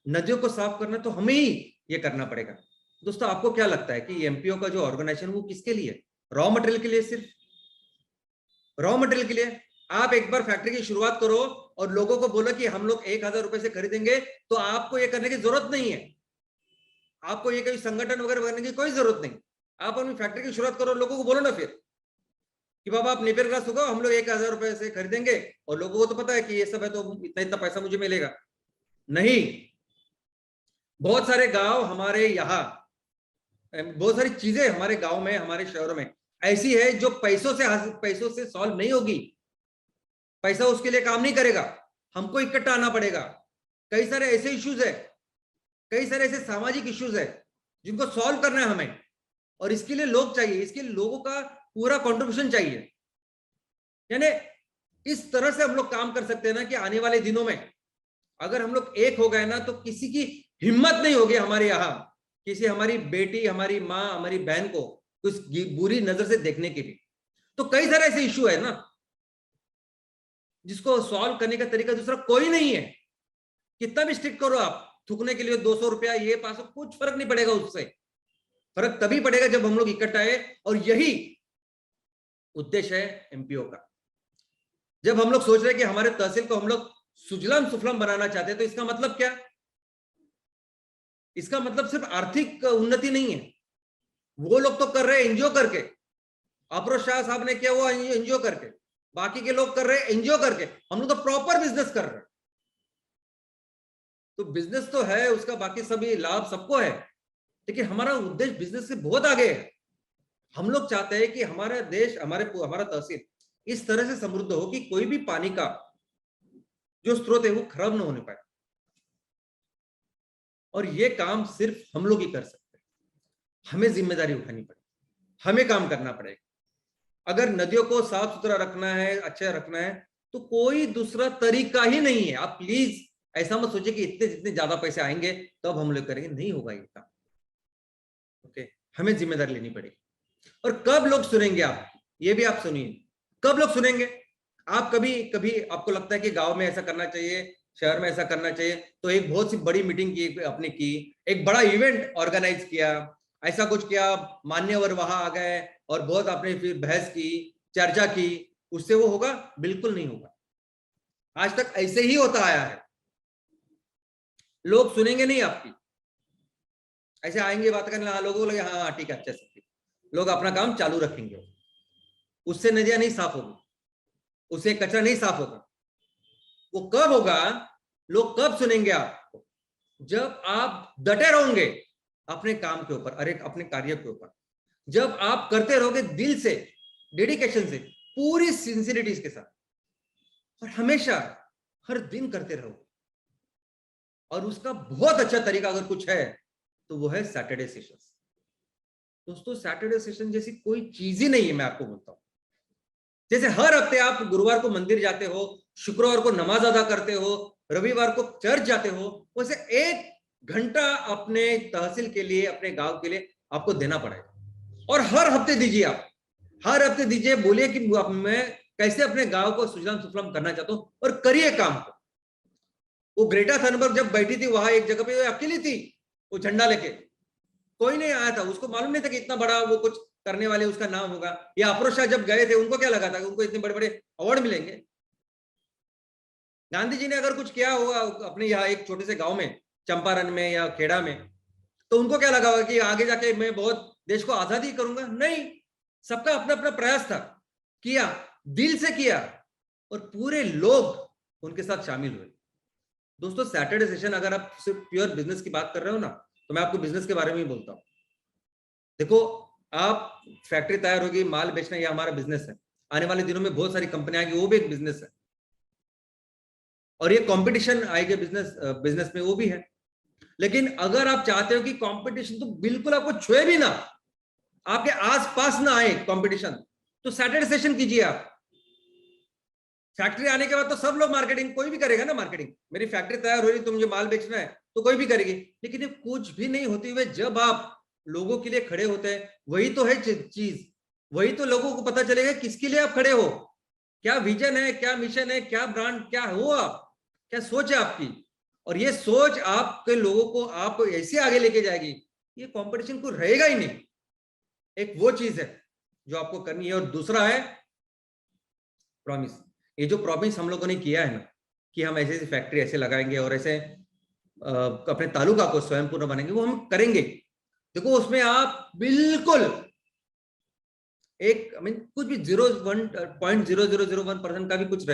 नदियों को साफ करना तो हमें ही ये करना पड़ेगा। दोस्तों आपको क्या लगता है कि एमपीओ का जो ऑर्गेनाइजेशन वो किसके लिए? रॉ मटेरियल के लिए, सिर्फ रॉ मटेरियल के लिए? आप एक बार फैक्ट्री की शुरुआत करो और लोगों को बोलो कि हम लोग 1000 रुपए से खरीदेंगे, तो आपको ये करने की जरूरत नहीं है, आपको ये कोई संगठन वगैरह बनने की कोई जरूरत नहीं। आप अपनी फैक्ट्री की शुरुआत करो, लोगों को बोलो ना फिर कि बाबा आप नेपियर ग्रास उगाओ, हम लोग 1000 रुपए से खरीदेंगे, और लोगों को तो पता है कि ये सब है तो इतना इतना पैसा मुझे मिलेगा। नहीं, बहुत सारे गांव हमारे यहाँ, बहुत सारी चीजें हमारे गांव में, हमारे शहरों में ऐसी है जो पैसों से सॉल्व नहीं होगी। पैसा उसके लिए काम नहीं करेगा, हमको इकट्ठा आना पड़ेगा। कई सारे ऐसे इश्यूज है, कई सारे ऐसे सामाजिक इश्यूज है जिनको सॉल्व करना है हमें, और इसके लिए लोग चाहिए, इसके लिए लोगों का पूरा कंट्रीब्यूशन चाहिए। यानी इस तरह से हम लोग काम कर सकते हैं ना कि आने वाले दिनों में अगर हम लोग एक हो गए ना, तो किसी की हिम्मत नहीं होगी हमारे यहाँ किसी हमारी बेटी, हमारी माँ, हमारी बहन को कुछ बुरी नजर से देखने के लिए। तो कई सारे ऐसे इश्यू है ना जिसको सॉल्व करने का तरीका दूसरा कोई नहीं है। कितना भी स्ट्रिक्ट करो आप, थूकने के लिए 200 रुपया, ये 500, कुछ फर्क नहीं पड़ेगा। उससे फर्क तभी पड़ेगा जब हम लोग इकट्ठा आए, और यही उद्देश्य है एमपीओ का। जब हम लोग सोच रहे हैं कि हमारे तहसील को हम लोग सुजलाम सुफलाम बनाना चाहते हैं, तो इसका मतलब क्या? इसका मतलब सिर्फ आर्थिक उन्नति नहीं है। वो लोग तो कर रहे हैं एनजीओ करके, अफरोज शाह साहब ने किया वो एनजीओ करके, बाकी के लोग कर रहे हैं एनजीओ करके, हम लोग तो प्रॉपर बिजनेस कर रहे हैं। तो बिजनेस तो है उसका, बाकी सभी लाभ सबको है, लेकिन हमारा उद्देश्य बिजनेस से बहुत आगे है। हम लोग चाहते हैं कि हमारा देश, हमारा तहसील इस तरह से समृद्ध हो कि कोई भी पानी का जो स्रोत है वो खराब ना होने पाए, और ये काम सिर्फ हम लोग ही कर सकते हैं। हमें जिम्मेदारी उठानी पड़ेगी, हमें काम करना पड़ेगा। अगर नदियों को साफ सुथरा रखना है, अच्छा रखना है, तो कोई दूसरा तरीका ही नहीं है। आप प्लीज ऐसा मत सोचिए कि इतने जितने ज्यादा पैसे आएंगे तब हम लोग करेंगे, नहीं होगा ये काम। ओके, हमें जिम्मेदारी लेनी पड़ेगी। और कब लोग सुनेंगे आप, ये भी आप सुनिए, कब लोग सुनेंगे? आप कभी कभी आपको लगता है कि गांव में ऐसा करना चाहिए, शहर में ऐसा करना चाहिए, तो एक बहुत सी बड़ी मीटिंग की आपने की, एक बड़ा इवेंट ऑर्गेनाइज किया, ऐसा कुछ किया, मान्यवर वहां आ गए और बहुत आपने फिर बहस की, चर्चा की, उससे वो होगा? बिल्कुल नहीं होगा। आज तक ऐसे ही होता आया है, लोग सुनेंगे नहीं आपकी, ऐसे आएंगे बात करने, हाँ लोगों को लगे हाँ ठीक है अच्छा सकती, लोग अपना काम चालू रखेंगे, उससे नदियां नहीं साफ होगी, उससे कचरा नहीं साफ होगा। वो कब होगा, लोग कब सुनेंगे आपको, जब आप डटे रहोगे अपने काम के ऊपर, अरे अपने कार्य के ऊपर, जब आप करते रहोगे दिल से, डेडिकेशन से, पूरी सिंसियरिटी के साथ, और हमेशा हर दिन करते रहो। और उसका बहुत अच्छा तरीका अगर कुछ है तो वो है सैटरडे सेशंस। दोस्तों सैटरडे सेशन जैसी कोई चीज ही नहीं है, मैं आपको बोलता हूं। जैसे हर हफ्ते आप गुरुवार को मंदिर जाते हो, शुक्रवार को नमाज अदा करते हो, रविवार को चर्च जाते हो, वैसे 1 घंटा अपने तहसील के लिए, अपने गांव के लिए आपको देना पड़ेगा। और हर हफ्ते दीजिए, आप हर हफ्ते दीजिए, बोलिए कि मैं कैसे अपने गांव को सुजलाम सुफलाम करना चाहता हूं, और करिए काम को। वो ग्रेटा थनबर्ग जब बैठी थी वहां एक जगह पे, अकेली थी, वो झंडा लेके, कोई नहीं आया था, उसको मालूम नहीं था कि इतना बड़ा वो कुछ करने वाले उसका नाम होगा। या अफरोज शाह जब गए थे, उनको क्या लगा था कि उनको इतने बड़े बड़े अवार्ड मिलेंगे। गांधी जी ने अगर कुछ किया होगा अपने यहाँ एक छोटे से गांव में, चंपारण में या खेड़ा में, तो उनको क्या लगा होगा कि आगे जाके मैं बहुत देश को आजादी करूंगा? नहीं, सबका अपना अपना प्रयास था, किया, दिल से किया, और पूरे लोग उनके साथ शामिल हुए। दोस्तों सैटरडे सेशन, अगर आप सिर्फ प्योर बिजनेस की बात कर रहे हो ना, तो मैं आपको बिजनेस के बारे में ही बोलता हूं। देखो, आप फैक्ट्री तैयार होगी, माल बेचना, ये हमारा बिजनेस है। आने वाले दिनों में बहुत सारी कंपनियां आएंगी, वो भी एक बिजनेस है। और ये कंपटीशन आएगी बिजनेस में, वो भी है। लेकिन अगर आप चाहते हो कि कंपटीशन तो बिल्कुल आपको छुए भी ना, आपके आसपास ना आए कंपटीशन, तो सैटरडे सेशन कीजिए आप। फैक्ट्री आने के बाद तो सब लोग मार्केटिंग, कोई भी करेगा ना मार्केटिंग। मेरी फैक्ट्री तैयार हो रही, तो मुझे माल बेचना है, तो कोई भी करेगी। लेकिन ये कुछ भी नहीं होती हुए जब आप लोगों के लिए खड़े होते हैं, वही तो है चीज। वही तो लोगों को पता चलेगा किसके लिए आप खड़े हो, क्या विजन है, क्या मिशन है, क्या ब्रांड, क्या हो आप, क्या सोच है आपकी। और ये सोच आपके लोगों को आप ऐसे आगे लेके जाएगी, ये कंपटीशन को रहेगा ही नहीं। एक वो चीज है जो आपको करनी है। और दूसरा है प्रॉमिस। ये जो प्रॉमिस हम लोगों ने किया है ना, कि हम ऐसे ऐसे फैक्ट्री ऐसे लगाएंगे और ऐसे अपने तालुका को स्वयंपूर्ण बनेंगे, वो हम करेंगे। देखो उसमें आप बिल्कुल एक कुछ भी 0.0001% का भी कुछ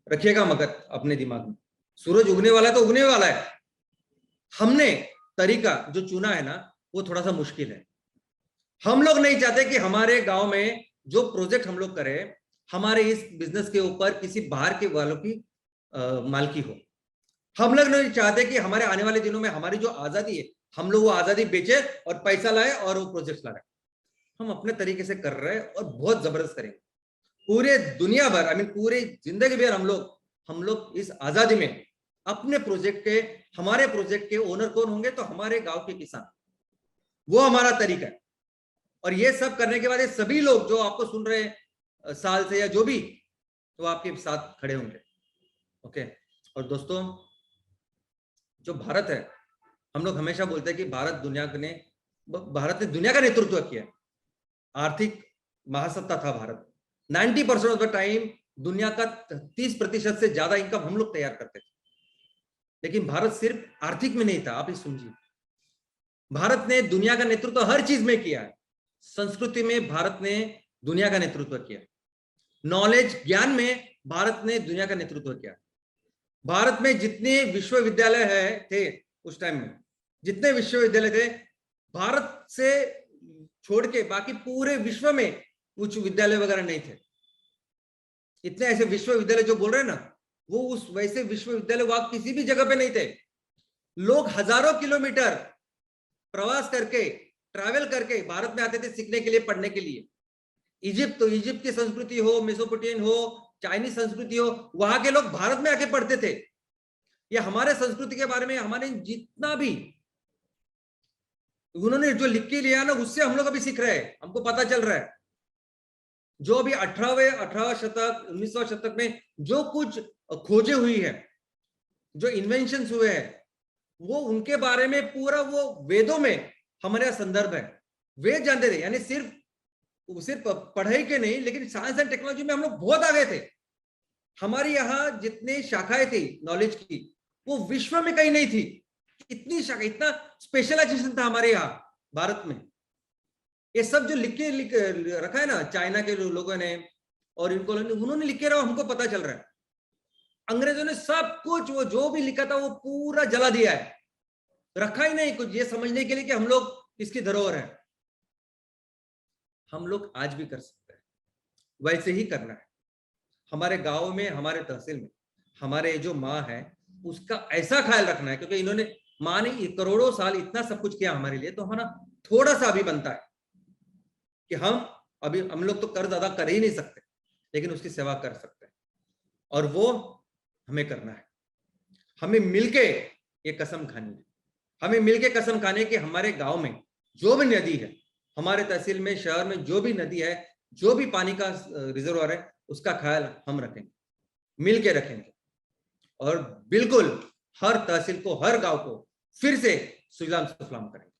रखिएगा मगर अपने दिमाग में। सूरज उगने वाला है तो उगने वाला है। हमने तरीका जो चुना है ना, वो थोड़ा सा मुश्किल है। हम लोग नहीं चाहते कि हमारे गांव में जो प्रोजेक्ट हम लोग करें, हमारे इस बिजनेस के ऊपर किसी बाहर के वालों की मालकी हो। हम लोग नहीं चाहते कि हमारे आने वाले दिनों में हमारी जो आजादी है, हम लोग वो आजादी बेचे और पैसा लाए और वो प्रोजेक्ट ला रहे। हम अपने तरीके से कर रहे हैं और बहुत जबरदस्त करेंगे। पूरे दुनिया भर, पूरी जिंदगी भर हम लोग इस आजादी में अपने प्रोजेक्ट के, हमारे प्रोजेक्ट के ओनर कौन होंगे? तो हमारे गांव के किसान। वो हमारा तरीका है। और ये सब करने के बाद ये सभी लोग जो आपको सुन रहे हैं साल से या जो भी, तो आपके साथ खड़े होंगे। ओके। और दोस्तों, जो भारत है, हम लोग हमेशा बोलते हैं कि भारत ने दुनिया का नेतृत्व किया। आर्थिक महासत्ता था भारत। 90% ऑफ द टाइम दुनिया का 30% से ज्यादा इनकम हम लोग तैयार करते थे। लेकिन भारत सिर्फ आर्थिक में नहीं था, आप ही समझिए। भारत ने दुनिया का नेतृत्व हर चीज में किया है। संस्कृति में भारत ने दुनिया का नेतृत्व किया, नॉलेज ज्ञान में भारत ने दुनिया का नेतृत्व किया। भारत में जितने विश्वविद्यालय थे उस टाइम में, जितने विश्वविद्यालय थे, भारत से छोड़ के बाकी पूरे विश्व में उच्च विद्यालय वगैरह नहीं थे। इतने ऐसे विश्वविद्यालय जो बोल रहे हैं ना, वो उस वैसे विश्वविद्यालय वहां किसी भी जगह पे नहीं थे। लोग हजारों किलोमीटर प्रवास करके, ट्रैवल करके भारत में आते थे सीखने के लिए, पढ़ने के लिए। इजिप्ट, तो इजिप्ट की संस्कृति हो, मेसोपोटामियन हो, चाइनीज संस्कृति हो, वहां के लोग भारत में आके पढ़ते थे। या हमारे संस्कृति के बारे में हमारे जितना भी उन्होंने जो लिख के लिया ना, उससे हम लोग अभी सीख रहे हैं, हमको पता चल रहा है। जो अभी 18वें शतक, 19वें शतक में जो कुछ खोजे हुई है, जो इन्वेंशन हुए हैं, वो उनके बारे में पूरा वो वेदों में हमारे यहाँ संदर्भ है। वेद जानते थे, यानी सिर्फ पढ़ाई के नहीं, लेकिन साइंस एंड टेक्नोलॉजी में हम लोग बहुत आगे थे। हमारी यहाँ जितनी शाखाएं थी नॉलेज की, वो विश्व में कहीं नहीं थी। इतनी शाखा, इतना स्पेशलाइजेशन था हमारे यहाँ भारत में। ये सब जो लिख रखा है ना चाइना के लोगों ने और इनको उन्होंने लिख के रहा, हमको पता चल रहा है। अंग्रेजों ने सब कुछ वो जो भी लिखा था वो पूरा जला दिया है, रखा ही नहीं कुछ, ये समझने के लिए कि हम लोग इसकी धरोहर है। हम लोग आज भी कर सकते हैं, वैसे ही करना है। हमारे गांव में, हमारे तहसील में हमारे जो माँ है उसका ऐसा ख्याल रखना है, क्योंकि इन्होंने माँ ने करोड़ों साल इतना सब कुछ किया हमारे लिए, तो हमारा थोड़ा सा अभी बनता है कि हम लोग तो कर्ज अदा कर ही नहीं सकते, लेकिन उसकी सेवा कर सकते हैं, और वो हमें करना है। हमें मिलके ये कसम खानी है, हमें मिलके कसम खाने कि हमारे गांव में जो भी नदी है, हमारे तहसील में, शहर में जो भी नदी है, जो भी पानी का रिजर्वायर है, उसका ख्याल हम रखेंगे, मिलके रखेंगे, और बिल्कुल हर तहसील को, हर गांव को फिर से सुजलाम सुफलाम करेंगे।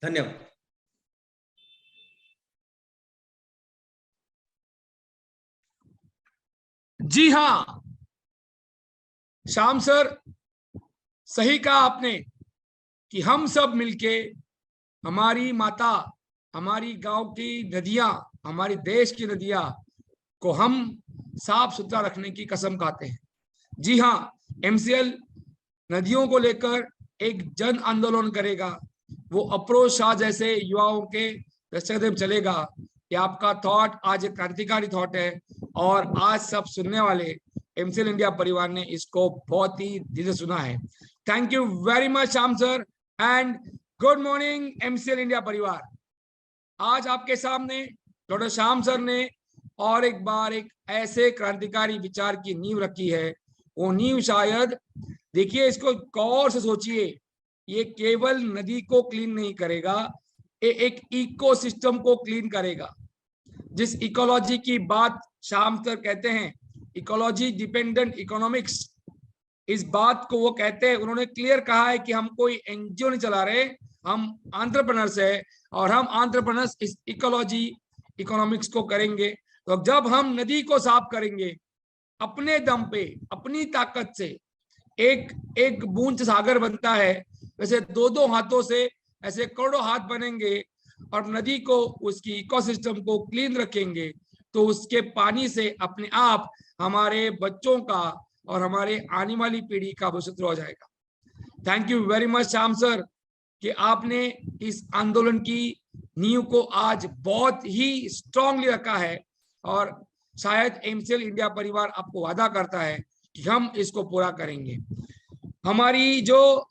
धन्यवाद। जी हाँ श्याम सर, सही कहा आपने कि हम सब मिलके हमारी माता, हमारी गांव की नदियां, हमारी देश की नदियां को हम साफ सुथरा रखने की कसम खाते हैं। जी हाँ, एमसीएल नदियों को लेकर एक जन आंदोलन करेगा। वो अफरोज शाह जैसे युवाओं के दस्तक में चलेगा। ये आपका थॉट आज एक क्रांतिकारी थॉट है, और आज सब सुनने वाले एमसीएल इंडिया परिवार ने इसको बहुत ही दिल से सुना है। Thank you very much Shyam sir, and good morning MCL India परिवार। आज आपके सामने डॉक्टर श्याम सर ने और एक बार एक ऐसे क्रांतिकारी विचार की नींव रखी है। वो नींव शायद, देखिए इसको गौर से सोचिए, ये केवल नदी को क्लीन नहीं करेगा, ये एक इकोसिस्टम को क्लीन करेगा। जिस इकोलॉजी की बात श्याम सर कहते हैं, इकोलॉजी डिपेंडेंट इकोनॉमिक्स, इस बात को वो कहते हैं। उन्होंने क्लियर कहा है कि हम कोई एनजीओ नहीं चला रहे, हम एंटरप्रेन्योर्स है, और हम एंटरप्रेन्योर्स इस इकोलॉजी इकोनॉमिक्स को करेंगे। तो जब हम नदी को साफ करेंगे अपने दम पे, अपनी ताकत से, एक एक बूंद से सागर बनता है, वैसे दो दो हाथों से ऐसे करोड़ों हाथ बनेंगे, और नदी को, उसकी इकोसिस्टम को क्लीन रखेंगे, तो उसके पानी से अपने आप हमारे बच्चों का और हमारे आने वाली पीढ़ी का भविष्य हो जाएगा। Thank you very much Shyam sir कि आपने इस आंदोलन की नींव को आज बहुत ही स्ट्रांगली रखा है, और शायद एमसीएल इंडिया परिवार आपको वादा करता है कि हम इसको पूरा करेंगे। हमारी जो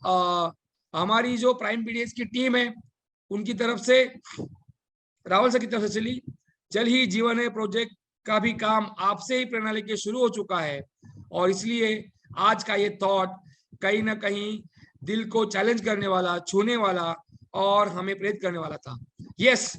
प्राइम पीडीएस की टीम है, उनकी तरफ से, राहुल सर की तरफ से चली जल ही जीवन है प्रोजेक्ट का भी काम आपसे ही प्रेरणा लेके शुरू हो चुका है, और इसलिए आज का ये थॉट कहीं ना कहीं दिल को चैलेंज करने वाला, छूने वाला और हमें प्रेरित करने वाला था। Yes,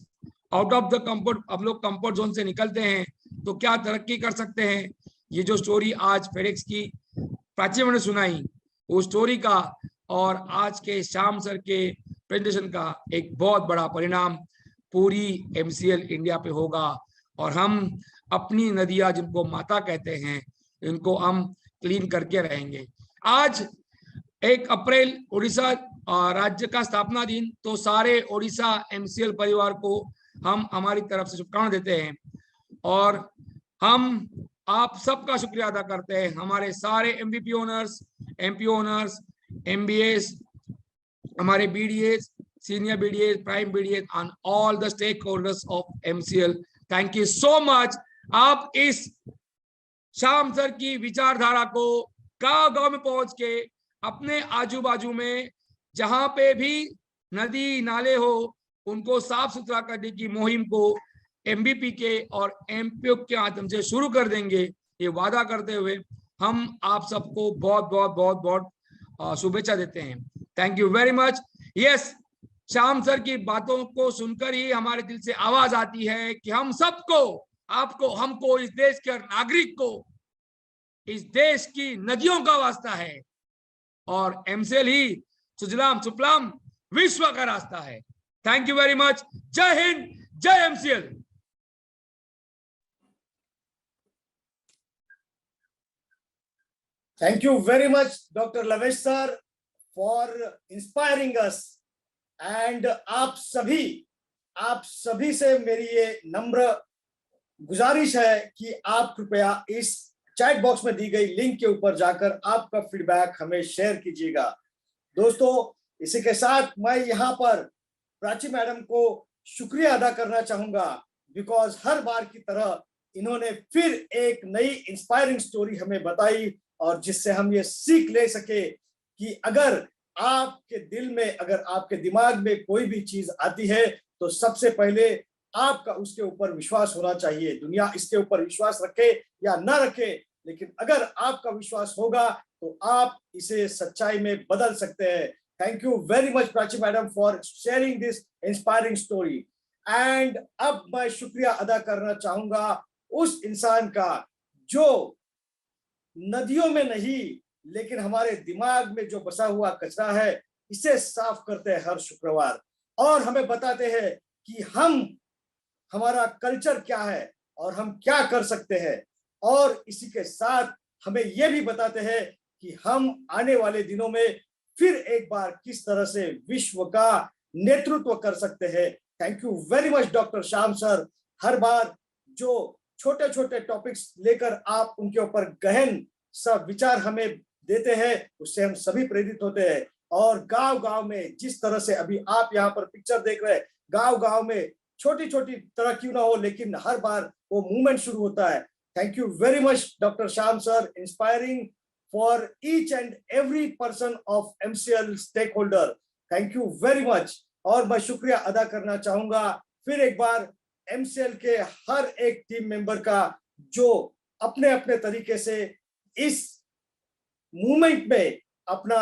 out of the comfort, अब लोग कंफर्ट जोन से निकलते हैं तो क्या तरक्की कर सकते हैं। ये जो स्टोरी आज फेडेक्स की प्राची ने सुनाई, वो स्टोरी का और आज के श्याम सर के प्रेजेंटेशन का एक बहुत बड़ा परिणाम पूरी एमसीएल इंडिया पे होगा, और हम अपनी नदियां जिनको माता कहते हैं, इनको हम क्लीन करके रहेंगे। आज 1 अप्रैल उड़ीसा राज्य का स्थापना दिन, तो सारे उड़ीसा एमसीएल परिवार को हम हमारी तरफ से शुभकामनाएं देते हैं, और हम आप सबका शुक्रिया अदा करते हैं। हमारे सारे MVP owners, MP owners, MBS, हमारे BDS, senior BDS, prime BDS, and all the stakeholders of MCL, thank you so much. आप इस श्याम सर की विचारधारा को गांव-गांव में पहुंच के अपने आजू बाजू में जहां पे भी नदी नाले हो, उनको साफ सुथरा करने की मुहिम को एमबीपी के और एमपीओ के माध्यम से शुरू कर देंगे, ये वादा करते हुए हम आप सबको बहुत बहुत बहुत बहुत शुभेच्छा देते हैं। Thank you very much. Yes, Shyam sir की बातों को सुनकर ही हमारे दिल से आवाज आती है कि हम सबको, आपको, हमको, इस देश के नागरिक को, इस देश की नदियों का वास्ता है, और एमसीएल ही सुजलाम सुफलाम विश्व का रास्ता है। Thank you very much. जय हिंद, जय MCL. Thank you very much, Dr. Lavesh sir, for inspiring us and आप सभी से मेरी ये नम्र गुजारिश है कि आप कृपया इस चैट बॉक्स में दी गई लिंक के ऊपर जाकर आपका फीडबैक हमें शेयर कीजिएगा। दोस्तों, इसी के साथ मैं यहाँ पर प्राची मैडम को शुक्रिया अदा करना चाहूंगा, बिकॉज हर बार की तरह इन्होंने फिर एक नई इंस्पायरिंग स्टोरी हमें बताई, और जिससे हम ये सीख ले सके कि अगर आपके दिल में, अगर आपके दिमाग में कोई भी चीज आती है तो सबसे पहले आपका उसके ऊपर विश्वास होना चाहिए। दुनिया इसके ऊपर विश्वास रखे या ना रखे, लेकिन अगर आपका विश्वास होगा तो आप इसे सच्चाई में बदल सकते हैं। Thank you very much Prachi madam for sharing this inspiring story. And अब मैं शुक्रिया अदा करना चाहूंगा उस इंसान का जो नदियों में नहीं, लेकिन हमारे दिमाग में जो बसा हुआ कचरा है इसे साफ करते हैं हर शुक्रवार, और हमें बताते हैं कि हमारा कल्चर क्या है और हम क्या कर सकते हैं, और इसी के साथ हमें यह भी बताते हैं कि हम आने वाले दिनों में फिर एक बार किस तरह से विश्व का नेतृत्व कर सकते हैं। Thank you very much doctor Shyam sir. हर बार जो छोटे छोटे टॉपिक्स लेकर आप उनके ऊपर गहन सा विचार हमें देते हैं, उससे हम सभी प्रेरित होते हैं। और गांव गांव में जिस तरह से अभी आप यहाँ पर पिक्चर देख रहे हैं, गांव गांव में छोटी छोटी तरह क्यों ना हो, लेकिन हर बार वो मूवमेंट शुरू होता है। Thank you very much doctor Shyam sir, inspiring for each and every person of MCL stakeholder. Thank you very much. और मैं शुक्रिया अदा करना चाहूंगा फिर एक बार MCL के हर एक टीम मेंबर का, जो अपने अपने तरीके से इस मूवमेंट में अपना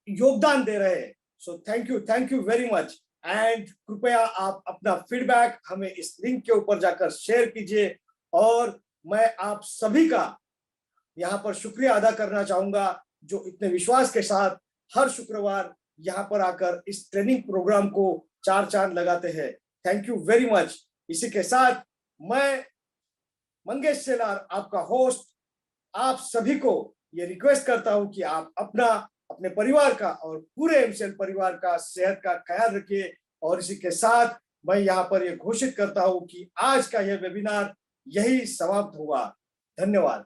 योगदान दे रहे हैं। So thank you very much. And कृपया आप अपना फीडबैक हमें इस लिंक के ऊपर जाकर शेयर कीजिए, और मैं आप सभी का यहाँ पर शुक्रिया अदा करना चाहूंगा जो इतने विश्वास के साथ हर शुक्रवार यहाँ पर आकर इस ट्रेनिंग प्रोग्राम को चार चांद लगाते हैं। Thank you very much. इसी के साथ मैं मंगेश सेलार, आपका होस्ट, आप सभी को ये रिक्वेस्ट करता हूं कि आप अपने परिवार का और पूरे MCL परिवार का सेहत का ख्याल रखिए। और इसी के साथ मैं यहाँ पर ये घोषित करता हूं कि आज का यह वेबिनार यही समाप्त हुआ। धन्यवाद।